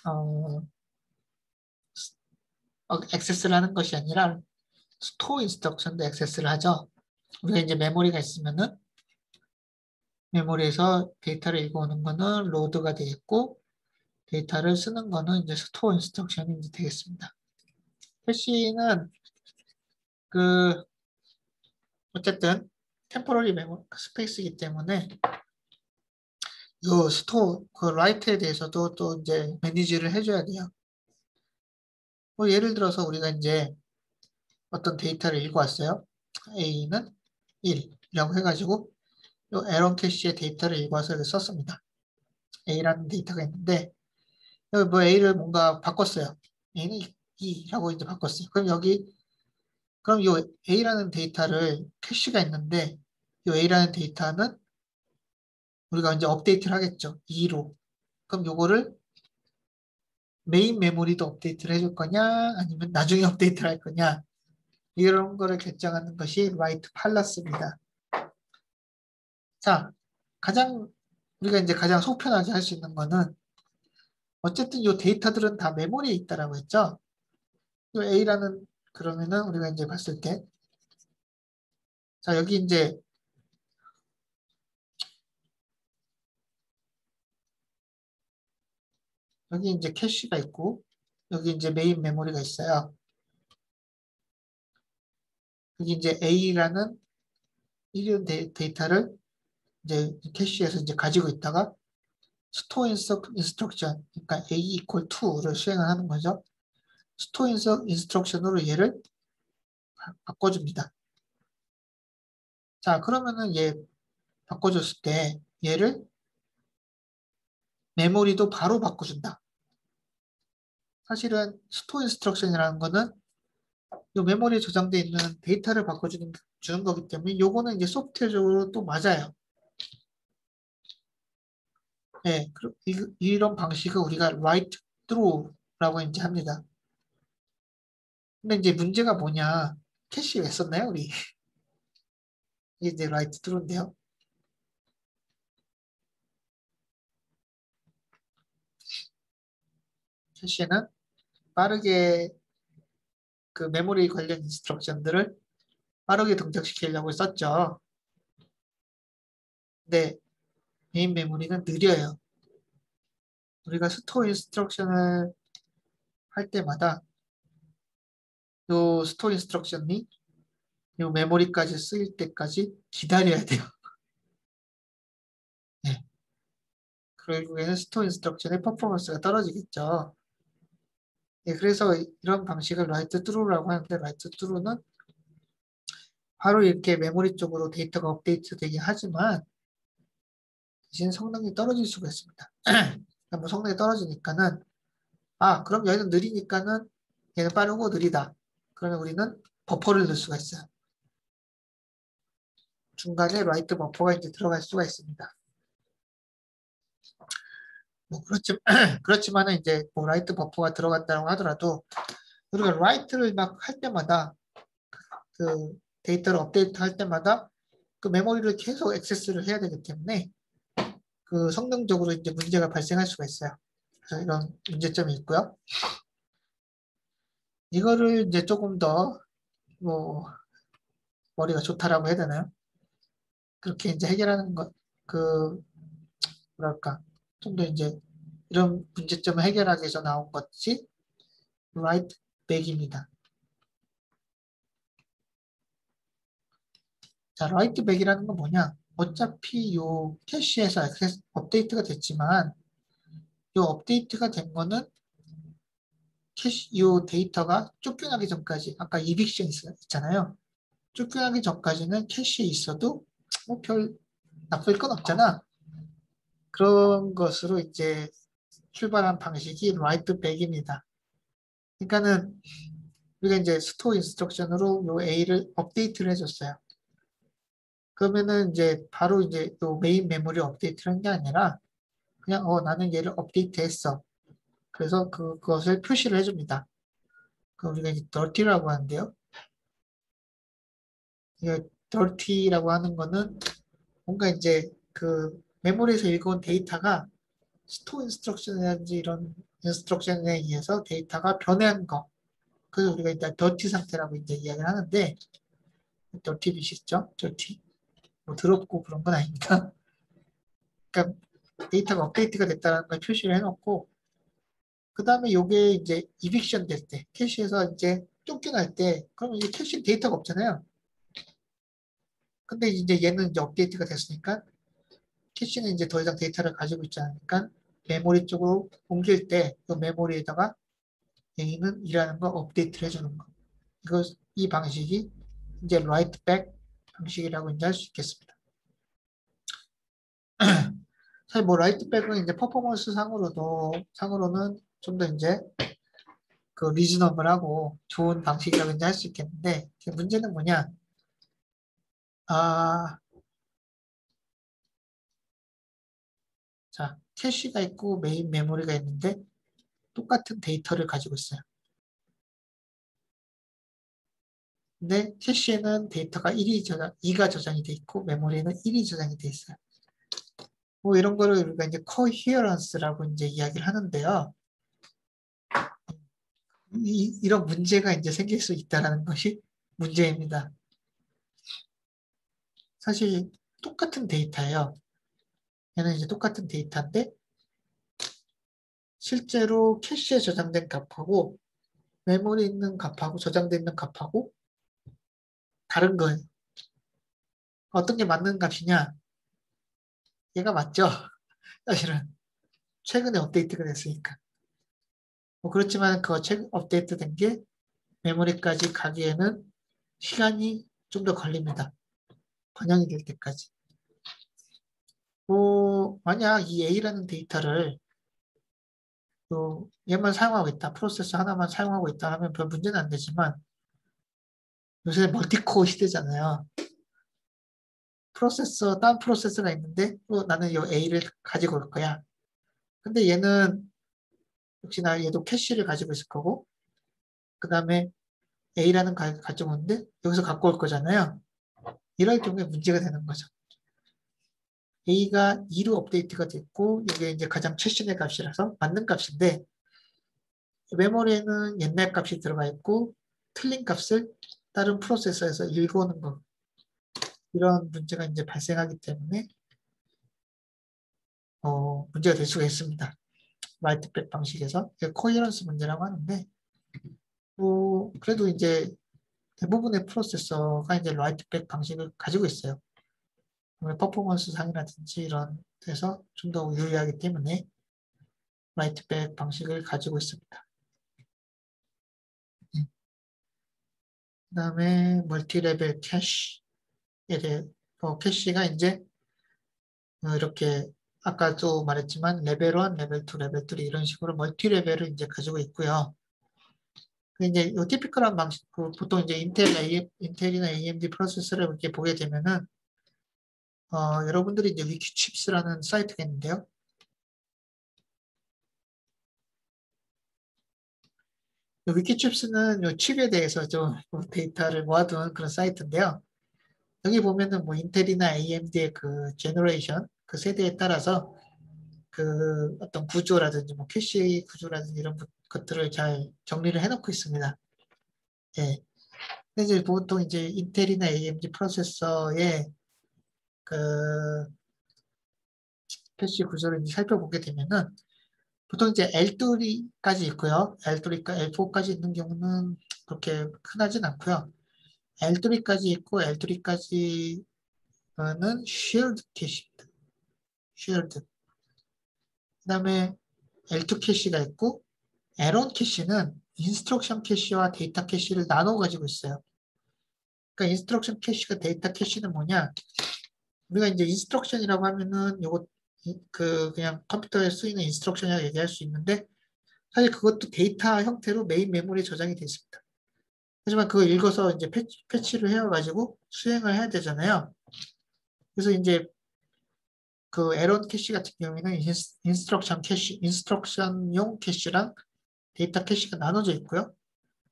어, 액세스를 하는 것이 아니라 스토어 인스트럭션도 액세스를 하죠. 우리가 이제 메모리가 있으면은 메모리에서 데이터를 읽어오는 거는 로드가 되겠고 데이터를 쓰는 거는 이제 스토어 인스트럭션이 이제 되겠습니다. 캐시는 그 어쨌든 템포러리 메모 스페이스이기 때문에 이 스토어 그 라이트에 대해서도 또 이제 매니지를 해줘야 돼요. 뭐 예를 들어서 우리가 이제 어떤 데이터를 읽어왔어요. A는 1이라고 해가지고 이 에런 캐시의 데이터를 읽어와서 이렇게 썼습니다. A라는 데이터가 있는데 여기 뭐 A를 뭔가 바꿨어요. A는 2라고 이제 바꿨어요. 그럼 이 A라는 데이터를 캐시가 있는데 이 A라는 데이터는 우리가 이제 업데이트를 하겠죠. 2로. 그럼 요거를 메인 메모리도 업데이트를 해줄 거냐 아니면 나중에 업데이트를 할 거냐 이런 거를 결정하는 것이 write 팔러스입니다. 자, 우리가 이제 가장 속 편하게 할 수 있는 거는 어쨌든 이 데이터들은 다 메모리에 있다라고 했죠. 이 A라는 그러면은 우리가 이제 봤을 때, 자, 여기 이제 캐시가 있고, 여기 이제 메인 메모리가 있어요. 여기 이제 A라는 이런 데이터를 이제 캐시에서 이제 가지고 있다가 스토어 인스트럭션, 그러니까 A equal to를 수행을 하는 거죠. 스토어 인스트럭션으로 얘를 바꿔줍니다. 자, 그러면은 얘 바꿔줬을 때 얘를 메모리도 바로 바꿔준다. 사실은 스토어 인스트럭션이라는 거는 이 메모리에 저장되어 있는 데이터를 주는 거기 때문에 요거는 이제 소프트웨어적으로 또 맞아요. 네, 이런 방식을 우리가 write through라고 이제 합니다. 근데 이제 문제가 뭐냐? 캐시 왜 썼나요, 우리? 이게 이제 write through인데요. 캐시는 빠르게 그 메모리 관련 인스트럭션들을 빠르게 동작시키려고 썼죠. 근데 메인 메모리는 느려요. 우리가 스토어 인스트럭션을 할 때마다 요 스토어 인스트럭션이 요 메모리까지 쓰일 때까지 기다려야 돼요. 네. 결국에는 스토어 인스트럭션의 퍼포먼스가 떨어지겠죠. 네, 그래서 이런 방식을 라이트 트루라고 하는데 라이트 트루는 바로 이렇게 메모리 쪽으로 데이터가 업데이트 되긴 하지만 대신 성능이 떨어질 수가 있습니다. 뭐 성능이 떨어지니까는 그럼 얘는 느리니까는 얘는 빠르고 느리다. 그러면 우리는 버퍼를 넣을 수가 있어요. 중간에 라이트 버퍼가 이제 들어갈 수가 있습니다. 뭐 그렇지만은 이제 뭐 라이트 버퍼가 들어간다고 하더라도 우리가 라이트를 막 할 때마다 그 데이터를 업데이트 할 때마다 그 메모리를 계속 액세스를 해야 되기 때문에 그 성능적으로 이제 문제가 발생할 수가 있어요. 그래서 이런 문제점이 있고요. 이거를 이제 조금 더 뭐 머리가 좋다라고 해야 되나요? 그렇게 이제 해결하는 것, 뭐랄까, 좀 더 이제 이런 문제점을 해결하기 위해서 나온 것이 write back입니다. 자, write back이라는 건 뭐냐? 어차피 요 캐시에서 업데이트가 됐지만 요 업데이트가 된 거는 요 데이터가 쫓겨나기 전까지 아까 이빅션 있잖아요. 쫓겨나기 전까지는 캐시에 있어도 뭐 별 나쁠 건 없잖아. 그런 것으로 이제 출발한 방식이 write back입니다. 그러니까는 우리가 이제 스토어 인스트럭션으로 요 A를 업데이트를 해줬어요. 그러면은 이제 바로 이제 또 메인 메모리 업데이트를 한 게 아니라 그냥 나는 얘를 업데이트했어. 그래서 그것을 표시를 해줍니다. 그 우리가 이제 dirty라고 하는데요. 이 dirty라고 하는 거는 뭔가 이제 그 메모리에서 읽어온 데이터가 스토어 인스트럭션이라든지 이런 인스트럭션에 의해서 데이터가 변한 거. 그래서 우리가 일단 dirty 상태라고 이제 이야기를 하는데 dirty 빛이죠. dirty. 뭐 더럽고 그런 건 아닙니다. 그러니까 데이터가 업데이트가 됐다는 걸 표시를 해놓고 그 다음에 요게 이제 이빅션 될 때, 캐시에서 이제 쫓겨날 때, 그러면 이제 캐시 데이터가 없잖아요. 근데 이제 얘는 이제 업데이트가 됐으니까 캐시는 이제 더 이상 데이터를 가지고 있지 않으니까 메모리 쪽으로 옮길 때 그 메모리에다가 A는 이라는 거 업데이트를 해주는 거. 이 방식이 이제 write back 방식이라고 이제 할 수 있겠습니다. 사실 뭐 write back은 이제 퍼포먼스 상으로는 좀 더 이제 그 리즈너블하고 좋은 방식이라고 이제 할 수 있겠는데 문제는 뭐냐? 아, 자, 캐시가 있고 메인 메모리가 있는데 똑같은 데이터를 가지고 있어요. 근데 캐시에는 데이터가 2가 저장이 돼 있고 메모리에는 1이 저장이 돼 있어요. 뭐 이런 거를 우리가 이제 coherence라고 이제 이야기를 하는데요. 이런 문제가 이제 생길 수 있다는 것이 문제입니다. 사실 똑같은 데이터예요. 얘는 이제 똑같은 데이터인데 실제로 캐시에 저장된 값하고 메모리에 있는 값하고 저장되어 있는 값하고 다른 거예요. 어떤 게 맞는 값이냐? 얘가 맞죠? 사실은 최근에 업데이트가 됐으니까. 뭐 그렇지만 그거 최근 업데이트 된 게 메모리까지 가기에는 시간이 좀 더 걸립니다. 번영이 될 때까지. 뭐 만약 이 A라는 데이터를 또 얘만 사용하고 있다. 프로세서 하나만 사용하고 있다 하면 별 문제는 안 되지만 요새 멀티코어 시대잖아요. 딴 프로세서가 있는데 나는 이 A를 가지고 올 거야. 근데 얘는 역시나 얘도 캐시를 가지고 있을 거고 그 다음에 A라는 가지고 오는데 여기서 갖고 올 거잖아요. 이럴 경우에 문제가 되는 거죠. A가 2로 업데이트가 됐고 이게 이제 가장 최신의 값이라서 맞는 값인데 메모리에는 옛날 값이 들어가 있고 틀린 값을 다른 프로세서에서 읽어오는 거 이런 문제가 이제 발생하기 때문에 문제가 될 수가 있습니다. 라이트백 방식에서 코헤런스 문제라고 하는데 그래도 이제 대부분의 프로세서가 이제 라이트백 방식을 가지고 있어요. 퍼포먼스 상이라든지 이런 데서 좀 더 유리하기 때문에 라이트백 방식을 가지고 있습니다. 그 다음에 멀티레벨 캐시에 대해 캐시가 이제 이렇게 아까도 말했지만 레벨 1, 레벨 2, 레벨 3 이런 식으로 멀티레벨을 이제 가지고 있고요. 이제 요 티피컬한 방식, 보통 이제 인텔이나 AMD 프로세서를 이렇게 보게 되면은 여러분들이 이제 위키칩스라는 사이트가 있는데요. 위키칩스는 요 칩에 대해서 좀 데이터를 모아둔 그런 사이트인데요. 여기 보면은 뭐 인텔이나 AMD의 그 제너레이션, 그 세대에 따라서 그 어떤 구조라든지 뭐 캐시 구조라든지 이런 것들을 잘 정리를 해놓고 있습니다. 예. 근데 이제 보통 이제 인텔이나 AMD 프로세서의 그 캐시 구조를 이제 살펴보게 되면은 보통 이제 L3까지 있고요. L4까지 있는 경우는 그렇게 흔하진 않고요. L3까지 있고 L3까지는 shared 캐시입니다. shared. 그다음에 L2 캐시가 있고 L1 캐시는 인스트럭션 캐시와 데이터 캐시를 나눠 가지고 있어요. 그러니까 인스트럭션 캐시가 데이터 캐시는 뭐냐? 우리가 이제 인스트럭션이라고 하면은 요거 그냥 컴퓨터에 쓰이는 인스트럭션이라고 얘기할 수 있는데 사실 그것도 데이터 형태로 메인 메모리에 저장이 되어 있습니다. 하지만 그거 읽어서 이제 패치를 해가지고 수행을 해야 되잖아요. 그래서 이제 그 에런 캐시 같은 경우에는 인스트럭션용 캐시랑 데이터 캐시가 나눠져 있고요.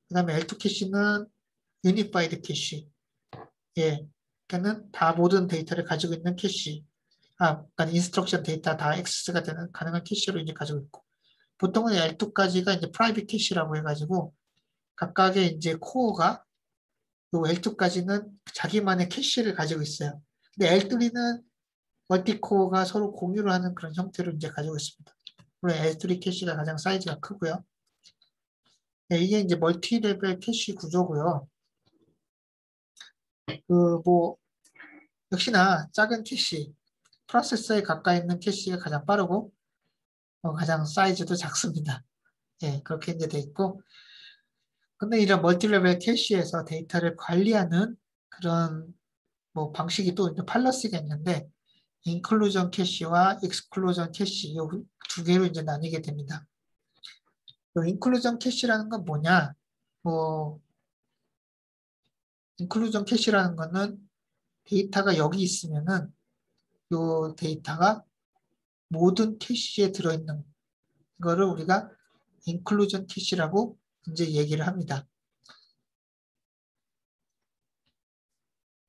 그 다음에 L2 캐시는 유니파이드 캐시. 예. 그러니까는 다 모든 데이터를 가지고 있는 캐시. 그러니까 인스트럭션 데이터 다 액세스가 되는 가능한 캐시로 이제 가지고 있고. 보통은 L2까지가 이제 프라이빗 캐시라고 해가지고 각각의 이제 코어가 요 L2까지는 자기만의 캐시를 가지고 있어요. 근데 L3는 멀티코어가 서로 공유를 하는 그런 형태로 이제 가지고 있습니다. 물론 L3 캐시가 가장 사이즈가 크고요. 네, 이게 이제 멀티레벨 캐시 구조고요. 뭐 역시나 작은 캐시, 프로세서에 가까이 있는 캐시가 가장 빠르고 가장 사이즈도 작습니다. 예, 그렇게 이제 돼 있고 근데 이런 멀티레벨 캐시에서 데이터를 관리하는 그런 뭐 방식이 또 이제 팔러스가 있는데 인클루전 캐시와 익스클루전 캐시 이 두 개로 이제 나뉘게 됩니다. 인클루전 캐시라는 건 뭐냐? 뭐 인클루전 캐시라는 거는 데이터가 여기 있으면은 이 데이터가 모든 캐시에 들어있는 거를 우리가 인클루전 캐시라고 이제 얘기를 합니다.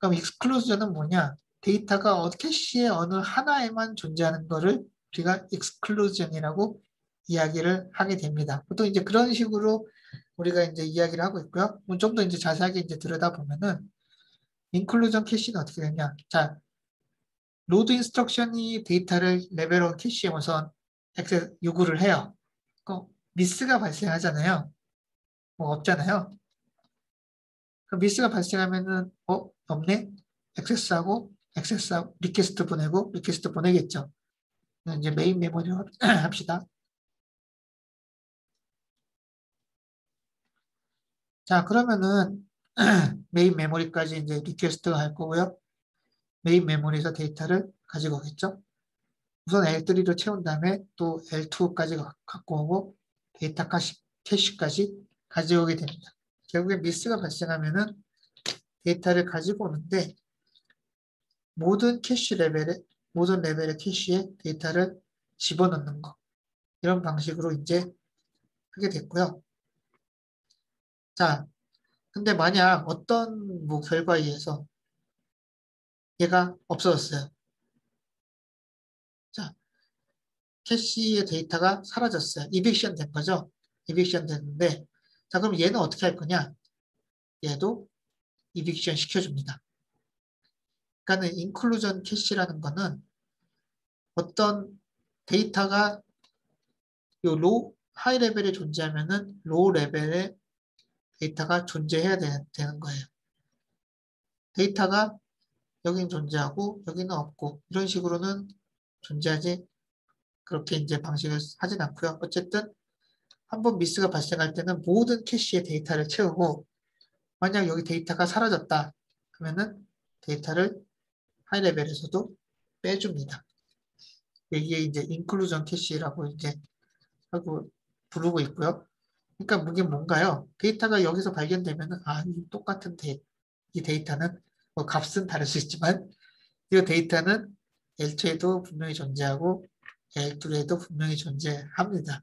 그럼 익스클루전은 뭐냐? 데이터가 캐시의 어느 하나에만 존재하는 것을 우리가 익스클루전이라고 이야기를 하게 됩니다. 보통 이제 그런 식으로 우리가 이제 이야기를 하고 있고요. 좀 더 이제 자세하게 이제 들여다보면은 인클루전 캐시는 어떻게 되냐? 자, 로드 인스트럭션이 데이터를 레벨 1 캐시에 우선 액세스 요구를 해요. 미스가 발생하잖아요. 뭐 없잖아요. 그 미스가 발생하면은 없네? 액세스하고 리퀘스트 보내고 리퀘스트 보내겠죠. 이제 메인 메모리로 합시다. 자, 그러면은 메인 메모리까지 이제 리퀘스트가 갈 거고요. 메인 메모리에서 데이터를 가지고 오겠죠. 우선 L3로 채운 다음에 또 L2까지 갖고 오고 데이터 캐시까지 가져오게 됩니다. 결국에 미스가 발생하면은 데이터를 가지고 오는데 모든 레벨의 캐시에 데이터를 집어넣는 거. 이런 방식으로 이제 하게 됐고요. 자, 근데 만약 어떤 뭐 결과에 의해서 얘가 없어졌어요. 자, 캐시의 데이터가 사라졌어요. 이빅션 된 거죠. 이빅션 됐는데 자, 그럼 얘는 어떻게 할 거냐? 얘도 이빅션 시켜줍니다. 그러니까는 인클루전 캐시라는 거는 어떤 데이터가 하이 레벨에 존재하면은 로우 레벨의 데이터가 존재해야 되는 거예요. 데이터가 여기는 존재하고 여기는 없고 이런 식으로는 존재하지 그렇게 이제 방식을 하진 않고요. 어쨌든 한번 미스가 발생할 때는 모든 캐시의 데이터를 채우고 만약 여기 데이터가 사라졌다 그러면은 데이터를 하이 레벨에서도 빼줍니다. 이게 이제 인클루전 캐시라고 이제 하고 부르고 있고요. 그러니까 이게 뭔가요? 데이터가 여기서 발견되면은 이 똑같은 이 데이터는 뭐 값은 다를 수 있지만 이 데이터는 L2에도 분명히 존재하고 L2에도 분명히 존재합니다.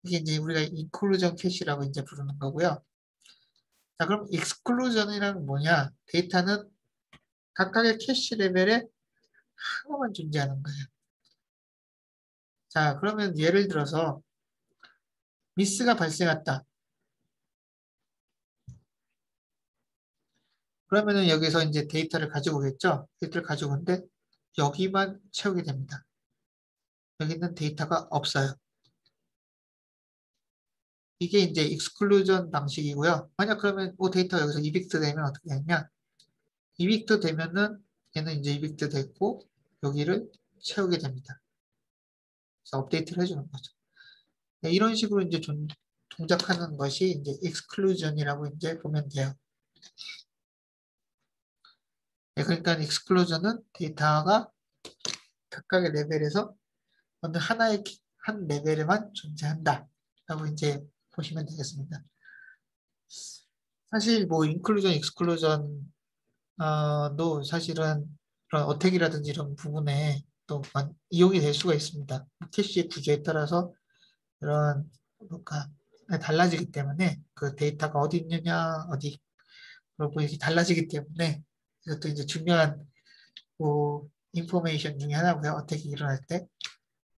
이게 이제 우리가 인클루전 캐시라고 이제 부르는 거고요. 자, 그럼 익스클루전이란 뭐냐? 데이터는 각각의 캐시 레벨에 하나만 존재하는 거예요. 자, 그러면 예를 들어서 미스가 발생했다. 그러면은 여기서 이제 데이터를 가지고 오겠죠? 데이터를 가지고 오는데 여기만 채우게 됩니다. 여기는 데이터가 없어요. 이게 이제 익스클루전 방식이고요. 만약 그러면 데이터가 여기서 이빅트 되면 어떻게 되냐? 이빅트 되면은 얘는 이제 이빅트 됐고 여기를 채우게 됩니다. 그래서 업데이트를 해주는 거죠. 네, 이런 식으로 이제 동작하는 것이 이제 익스클루전이라고 이제 보면 돼요. 네, 그러니까 익스클루전은 데이터가 각각의 레벨에서 어느 한 레벨에만 존재한다. 라고 이제 보시면 되겠습니다. 사실 뭐 인클루전, 익스클루전 도 사실은 그런 어택이라든지 이런 부분에 또 이용이 될 수가 있습니다. 캐시의 구조에 따라서 이런 뭔가 달라지기 때문에 그 데이터가 어디 있느냐 어디 그리고 이게 달라지기 때문에 이것도 이제 중요한 뭐 인포메이션 중에 하나고요. 어택이 일어날 때.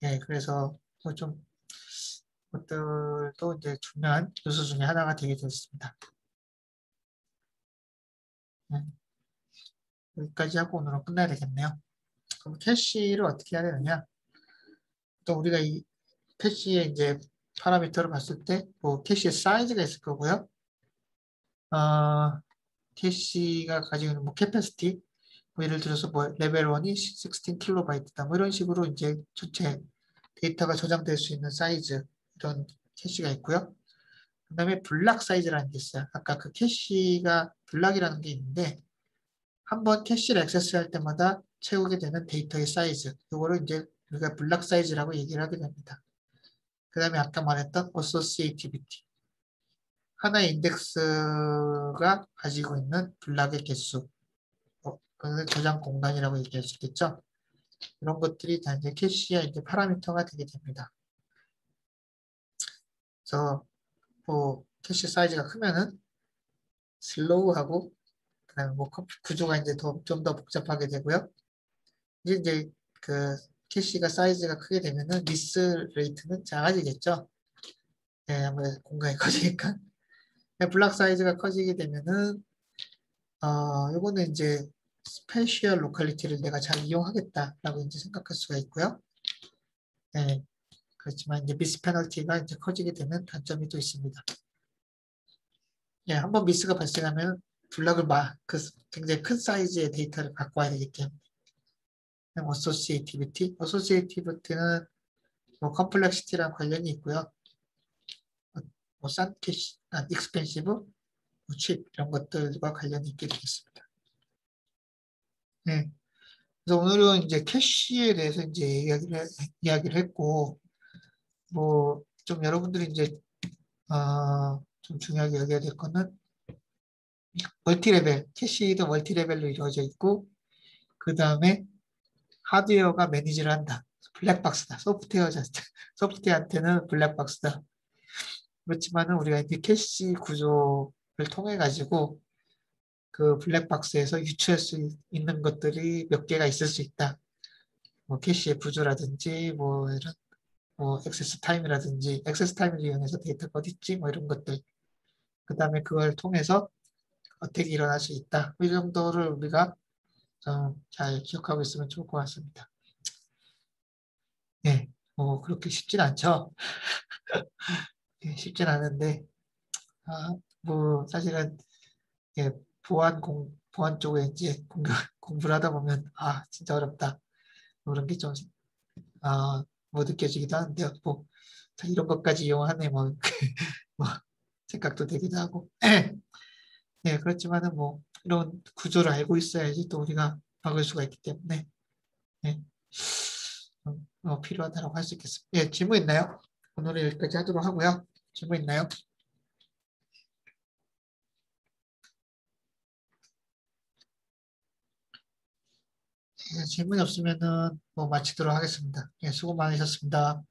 예, 그래서 좀 그것들도 이제 중요한 요소 중에 하나가 되게 됐습니다. 네, 여기까지 하고 오늘은 끝나야 되겠네요. 그럼 캐시를 어떻게 해야 되느냐? 또 우리가 이 캐시의 이제 파라미터를 봤을 때 뭐 캐시의 사이즈가 있을 거고요. 어, 캐시가 가지고 있는 뭐 캐패시티 뭐 예를 들어서 뭐 레벨 1이 16kB다 뭐 이런 식으로 이제 전체 데이터가 저장될 수 있는 사이즈 이런 캐시가 있고요. 그 다음에 블락 사이즈라는 게 있어요. 아까 그 캐시가 블락이라는 게 있는데 한번 캐시를 액세스할 때마다 채우게 되는 데이터의 사이즈 이거를 이제 우리가 블락 사이즈라고 얘기를 하게 됩니다. 그 다음에 아까 말했던 associativity 하나의 인덱스가 가지고 있는 블락의 개수 그걸 저장 공간이라고 얘기할 수 있겠죠. 이런 것들이 다 이제 캐시의 이제 파라미터가 되게 됩니다. 그래서 뭐 캐시 사이즈가 크면은 슬로우하고 그 그다음에 뭐 구조가 이제 좀 더 복잡하게 되고요. 이제 그 캐시가 사이즈가 크게 되면은 미스 레이트는 작아지겠죠. 네, 아무래도 공간이 커지니까. 네, 블락 사이즈가 커지게 되면은 요거는 이제 스페셜 로컬리티를 내가 잘 이용하겠다라고 이제 생각할 수가 있고요. 네, 그렇지만 이제 미스 페널티가 이제 커지게 되는 단점이 또 있습니다. 예, 한번 미스가 발생하면 블락을 굉장히 큰 사이즈의 데이터를 갖고 와야 되기 때문에. 어소시에이티비티는 뭐 컴플렉시티랑 관련이 있고요. 싼 캐시, 익스펜시브, 칩 이런 것들과 관련이 있게 되겠습니다. 네. 그래서 오늘은 이제 캐시에 대해서 이제 이야기를 했고, 뭐 좀 여러분들이 이제 좀 중요하게 여겨야 될 거는 멀티레벨, 캐시도 멀티레벨로 이루어져 있고, 그 다음에 하드웨어가 매니지를 한다. 블랙박스다. 소프트웨어한테는 블랙박스다. 그렇지만은 우리가 이제 캐시 구조를 통해 가지고 그 블랙박스에서 유추할 수 있는 것들이 몇 개가 있을 수 있다. 뭐 캐시의 구조라든지 뭐 이런 뭐 액세스 타임을 이용해서 데이터가 어디 있지 뭐 이런 것들. 그 다음에 그걸 통해서 어떻게 일어날 수 있다. 이 정도를 우리가 좀 잘 기억하고 있으면 좋을 것 같습니다. 네, 뭐 그렇게 쉽진 않죠. 네, 쉽진 않은데 뭐 사실은 예, 보안 쪽에 이제 공부를 하다 보면 진짜 어렵다. 뭐 그런 게 좀 뭐 느껴지기도 하는데요. 뭐 이런 것까지 이용하네 뭐, 뭐 생각도 되기도 하고. 네, 그렇지만은 뭐 이런 구조를 알고 있어야지 또 우리가 막을 수가 있기 때문에 네, 필요하다고 할 수 있겠습니다. 예, 질문 있나요? 오늘은 여기까지 하도록 하고요. 질문 있나요? 예, 질문이 없으면은 뭐 마치도록 하겠습니다. 예, 수고 많으셨습니다.